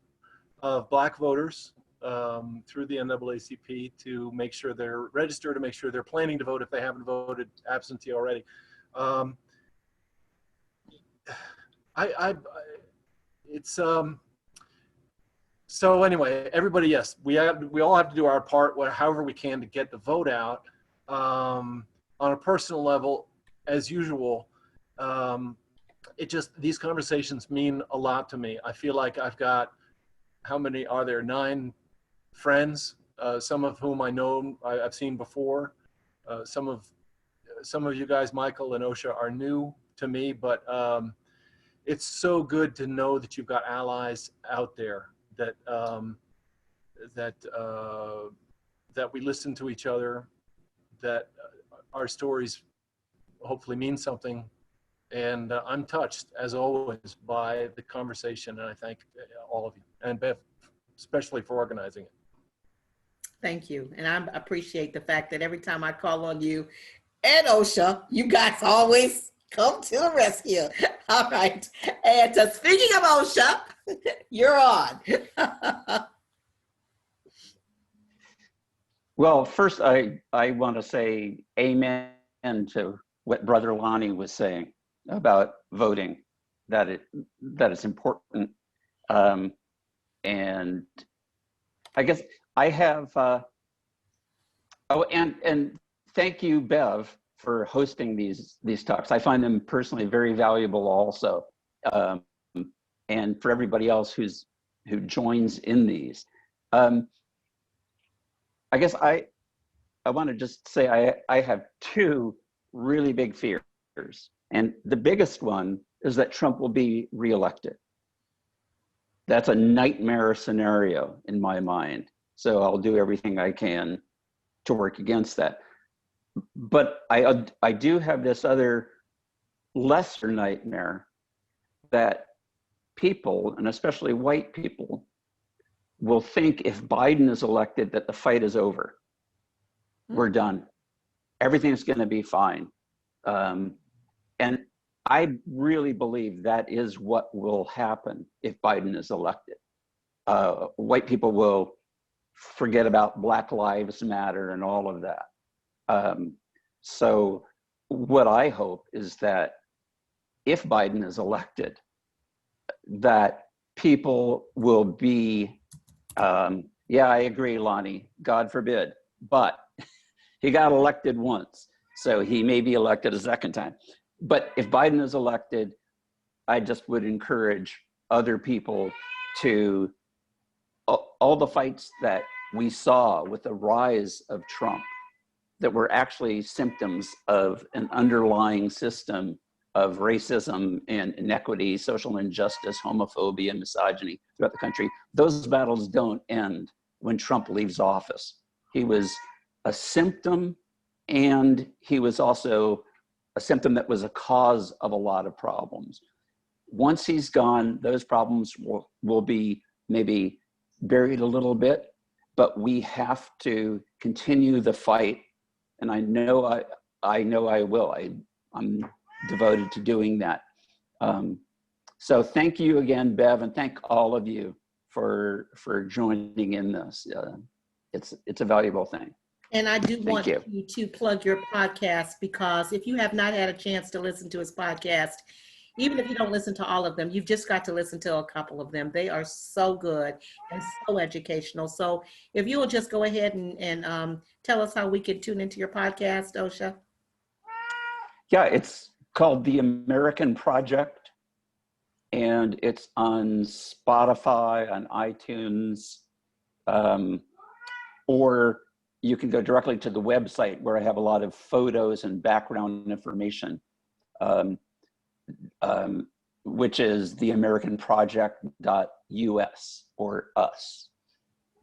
of Black voters through the NAACP to make sure they're registered, to make sure they're planning to vote if they haven't voted absentee already. It's So anyway, everybody, yes, we all have to do our part, however we can, to get the vote out. On a personal level, as usual, these conversations mean a lot to me. I feel like I've got, how many are there? 9 friends, some of whom I've seen before. Some of you guys, Michael and Osha, are new to me, but it's so good to know that you've got allies out there, that we listen to each other, that our stories hopefully mean something. And I'm touched, as always, by the conversation, and I thank all of you, and Bev, especially for organizing it. Thank you. And I appreciate the fact that every time I call on you and OSHA, you guys always come to the rescue. All right. And speaking of OSHA, you're on. Well, first, I want to say amen to what Brother Lonnie was saying about voting, that it's important. And I guess I have, and thank you, Bev, for hosting these talks. I find them personally very valuable also. And for everybody else who joins in these. I guess I want to just say I have 2 really big fears. And the biggest one is that Trump will be reelected. That's a nightmare scenario in my mind. So I'll do everything I can to work against that. But I do have this other lesser nightmare that people, and especially white people, will think if Biden is elected that the fight is over. We're done. Everything's going to be fine. And I really believe that is what will happen if Biden is elected. White people will forget about Black Lives Matter and all of that. So what I hope is that if Biden is elected, that people will be, yeah, I agree, Lonnie, God forbid, but he got elected once, so he may be elected a second time. But if Biden is elected, I just would encourage other people to, all the fights that we saw with the rise of Trump, that were actually symptoms of an underlying system of racism and inequity, social injustice, homophobia, and misogyny throughout the country. Those battles don't end when Trump leaves office. He was a symptom, and he was also a symptom that was a cause of a lot of problems. Once he's gone, those problems will be maybe buried a little bit, but we have to continue the fight. And I know I will. I'm devoted to doing that. So thank you again, Bev, and thank all of you for joining in this. It's a valuable thing. And I do want you you to plug your podcast, because if you have not had a chance to listen to his podcast, even if you don't listen to all of them, you've just got to listen to a couple of them. They are so good and so educational. So if you will just go ahead and tell us how we can tune into your podcast, OSHA. Yeah, it's called The American Project, and it's on Spotify, on iTunes, or you can go directly to the website where I have a lot of photos and background information, which is theamericanproject.us, or us.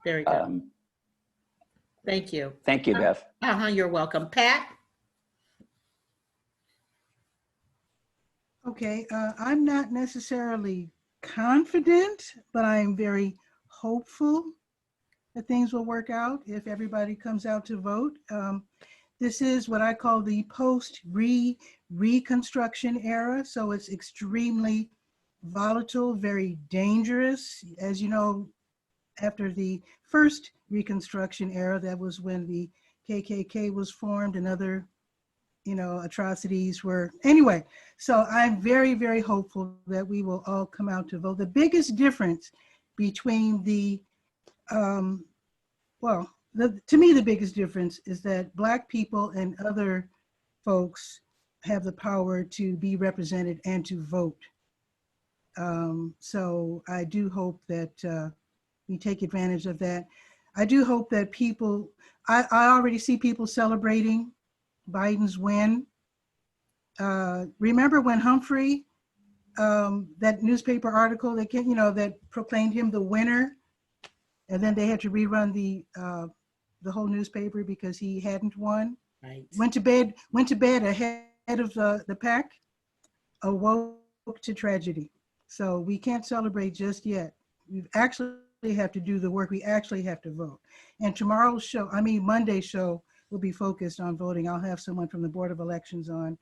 Very good. Thank you. Thank you, Bev. You're welcome. Pat? Okay, I'm not necessarily confident, but I am very hopeful that things will work out if everybody comes out to vote. This is what I call the post-Reconstruction era, so it's extremely volatile, very dangerous. As you know, after the first Reconstruction era, that was when the KKK was formed and other atrocities were. Anyway, so I'm very, very hopeful that we will all come out to vote. The biggest difference between the, well, to me, the biggest difference is that Black people and other folks have the power to be represented and to vote. So I do hope that we take advantage of that. I do hope that people, I already see people celebrating Biden's win. Remember when Humphrey, that newspaper article that came, that proclaimed him the winner, and then they had to rerun the whole newspaper because he hadn't won. Right. Went to bed ahead of the pack, awoke to tragedy. So we can't celebrate just yet. We actually have to do the work. We actually have to vote. And tomorrow's show, Monday's show, will be focused on voting. I'll have someone from the Board of Elections on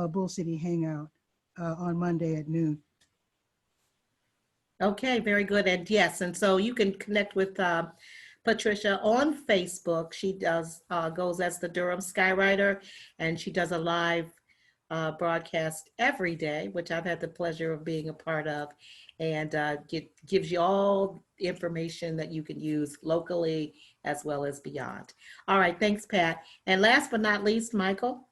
Bull City Hangout on Monday at noon. Okay, very good. And yes, and so you can connect with Patricia on Facebook. She goes as the Durham Skywriter, and she does a live broadcast every day, which I've had the pleasure of being a part of, and gives you all the information that you can use locally as well as beyond. All right, thanks, Pat. And last but not least, Michael.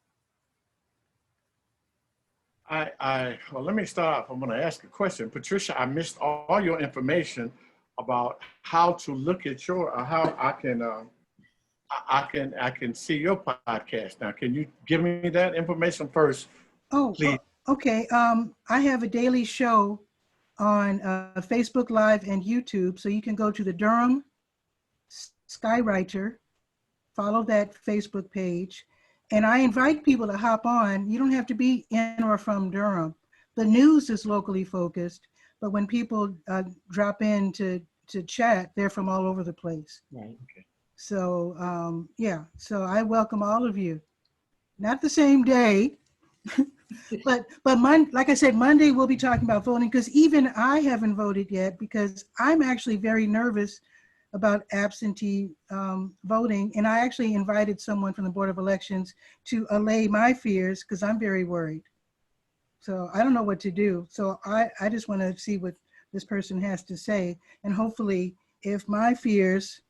Well, let me start off. I'm going to ask a question. Patricia, I missed all your information about how to look at your, how I can see your podcast now. Can you give me that information first, please? Okay. I have a daily show on Facebook Live and YouTube. So you can go to the Durham Skywriter, follow that Facebook page. And I invite people to hop on. You don't have to be in or from Durham. The news is locally focused, but when people drop in to chat, they're from all over the place. Right. Okay. So yeah, so I welcome all of you. Not the same day, but like I said, Monday we'll be talking about voting, because even I haven't voted yet because I'm actually very nervous about absentee voting. And I actually invited someone from the Board of Elections to allay my fears because I'm very worried. So I don't know what to do. So I just want to see what this person has to say. And hopefully if my fears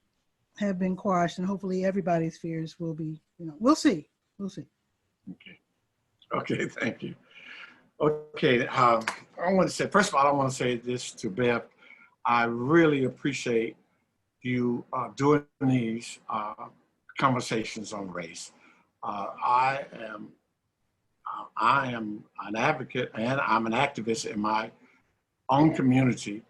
have been quashed, and hopefully everybody's fears will be, we'll see. We'll see. Okay, thank you. Okay, I want to say, first of all, I want to say this to Beth. I really appreciate you doing these conversations on race. I am an advocate and I'm an activist in my own community,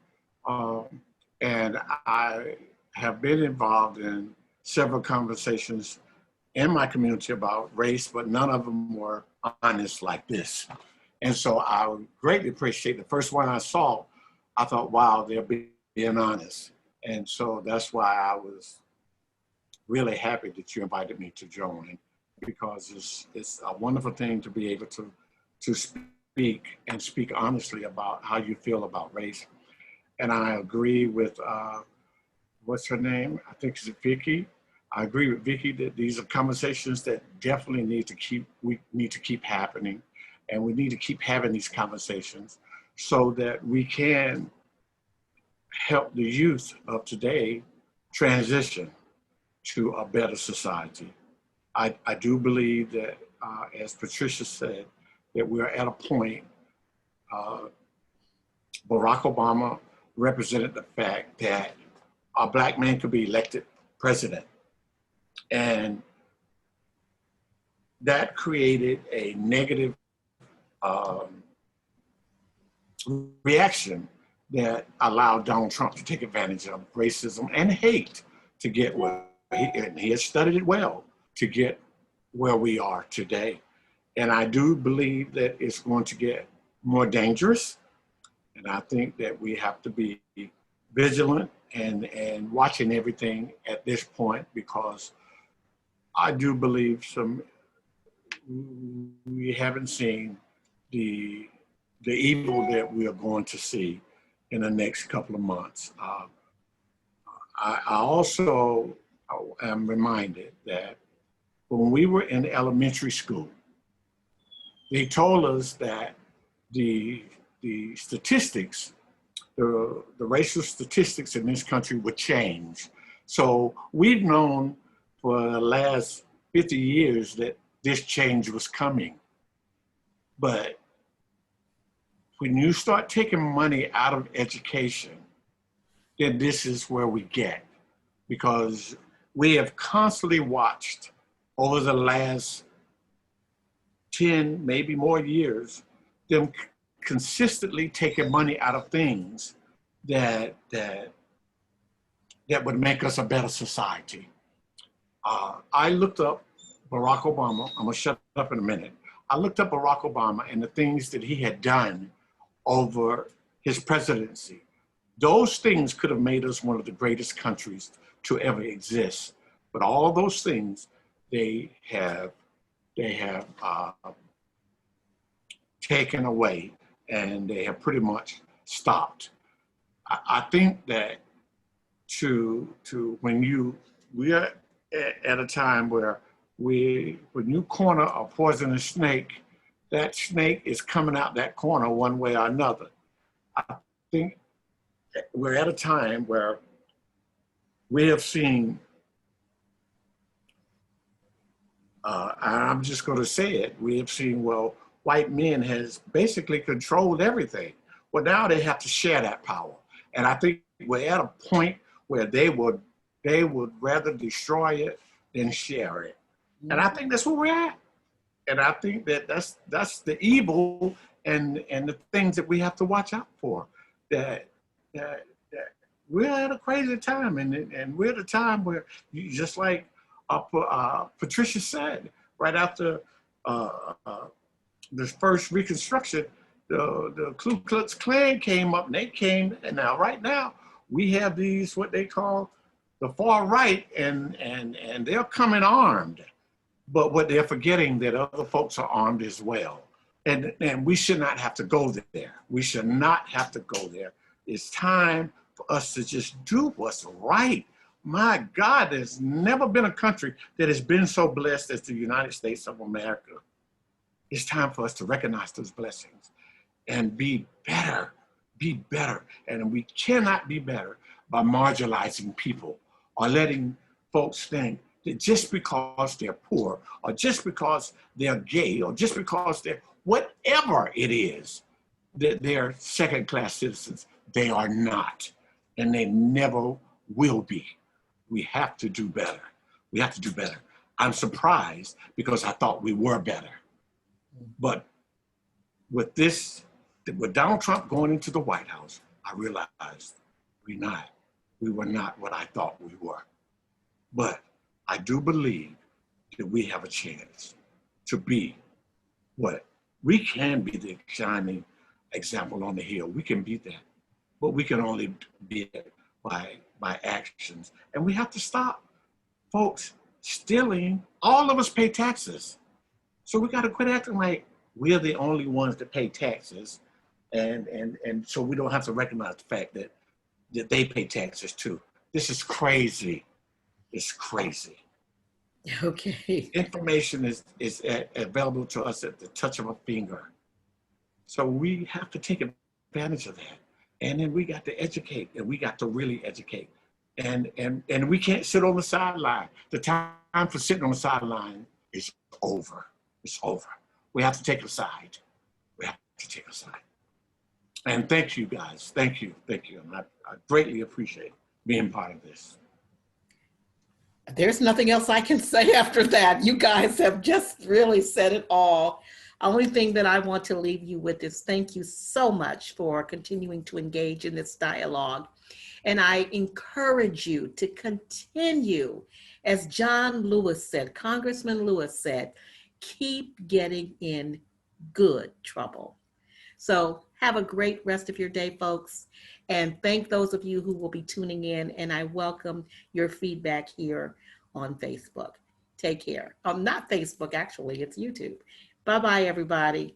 and I have been involved in several conversations in my community about race, but none of them were honest like this. And so I would greatly appreciate the first one I saw. I thought, wow, they're being honest. And so that's why I was really happy that you invited me to join, because it's a wonderful thing to be able to speak and speak honestly about how you feel about race. And I agree with, what's her name? I think it's Vicky. I agree with Vicky that these are conversations that definitely we need to keep happening. And we need to keep having these conversations so that we can help the youth of today transition to a better society. I do believe that, as Patricia said, that we're at a point, Barack Obama represented the fact that a Black man could be elected president. And that created a negative reaction that allowed Donald Trump to take advantage of racism and hate to get where he has studied it well to get where we are today. And I do believe that it's going to get more dangerous. And I think that we have to be vigilant and watching everything at this point, because I do believe we haven't seen the evil that we are going to see in the next couple of months. I also am reminded that when we were in elementary school, they told us that the statistics, the racial statistics in this country would change. So we've known for the last 50 years that this change was coming. But when you start taking money out of education, then this is where we get, because we have constantly watched over the last 10, maybe more years, them consistently taking money out of things that would make us a better society. I looked up Barack Obama. I'm gonna shut up in a minute. I looked up Barack Obama and the things that he had done over his presidency. Those things could have made us one of the greatest countries to ever exist. But all those things, they have taken away, and they have pretty much stopped. I think that we are at a time where when you corner a poisonous snake, that snake is coming out that corner one way or another. I think we're at a time where we have seen, I'm just going to say it, we have seen, well, white men has basically controlled everything. Well, now they have to share that power. And I think we're at a point where they would rather destroy it than share it. And I think that's where we're at. And I think that that's the evil and the things that we have to watch out for. That we're at a crazy time, and we're at a time where, just like Patricia said, right after the first Reconstruction, the Ku Klux Klan came up, and now right now we have these, what they call the far right, and they're coming armed. But what they're forgetting, that other folks are armed as well. And we should not have to go there. We should not have to go there. It's time for us to just do what's right. My God, there's never been a country that has been so blessed as the United States of America. It's time for us to recognize those blessings and be better, And we cannot be better by marginalizing people or letting folks think that just because they're poor, or just because they're gay, or just because they're whatever it is, that they're second-class citizens. They are not, and they never will be. We have to do better. We have to do better. I'm surprised because I thought we were better. But with Donald Trump going into the White House, I realized we were not what I thought we were. But I do believe that we have a chance to be what we can be, the shining example on the hill. We can be that, but we can only be it by actions. And we have to stop folks stealing. All of us pay taxes. So we got to quit acting like we're the only ones that pay taxes. And so we don't have to recognize the fact that they pay taxes too. This is crazy. It's crazy. Okay. Information is available to us at the touch of a finger. So we have to take advantage of that. And then we got to educate, and we got to really educate. And we can't sit on the sideline. The time for sitting on the sideline is over. It's over. We have to take a side. We have to take a side. And thank you guys. Thank you. And I greatly appreciate being part of this. There's nothing else I can say after that. You guys have just really said it all. Only thing that I want to leave you with is thank you so much for continuing to engage in this dialogue. And I encourage you to continue, as John Lewis said, Congressman Lewis said, keep getting in good trouble. So have a great rest of your day, folks. And thank those of you who will be tuning in. And I welcome your feedback here on Facebook. Take care. Not Facebook, actually, it's YouTube. Bye-bye, everybody.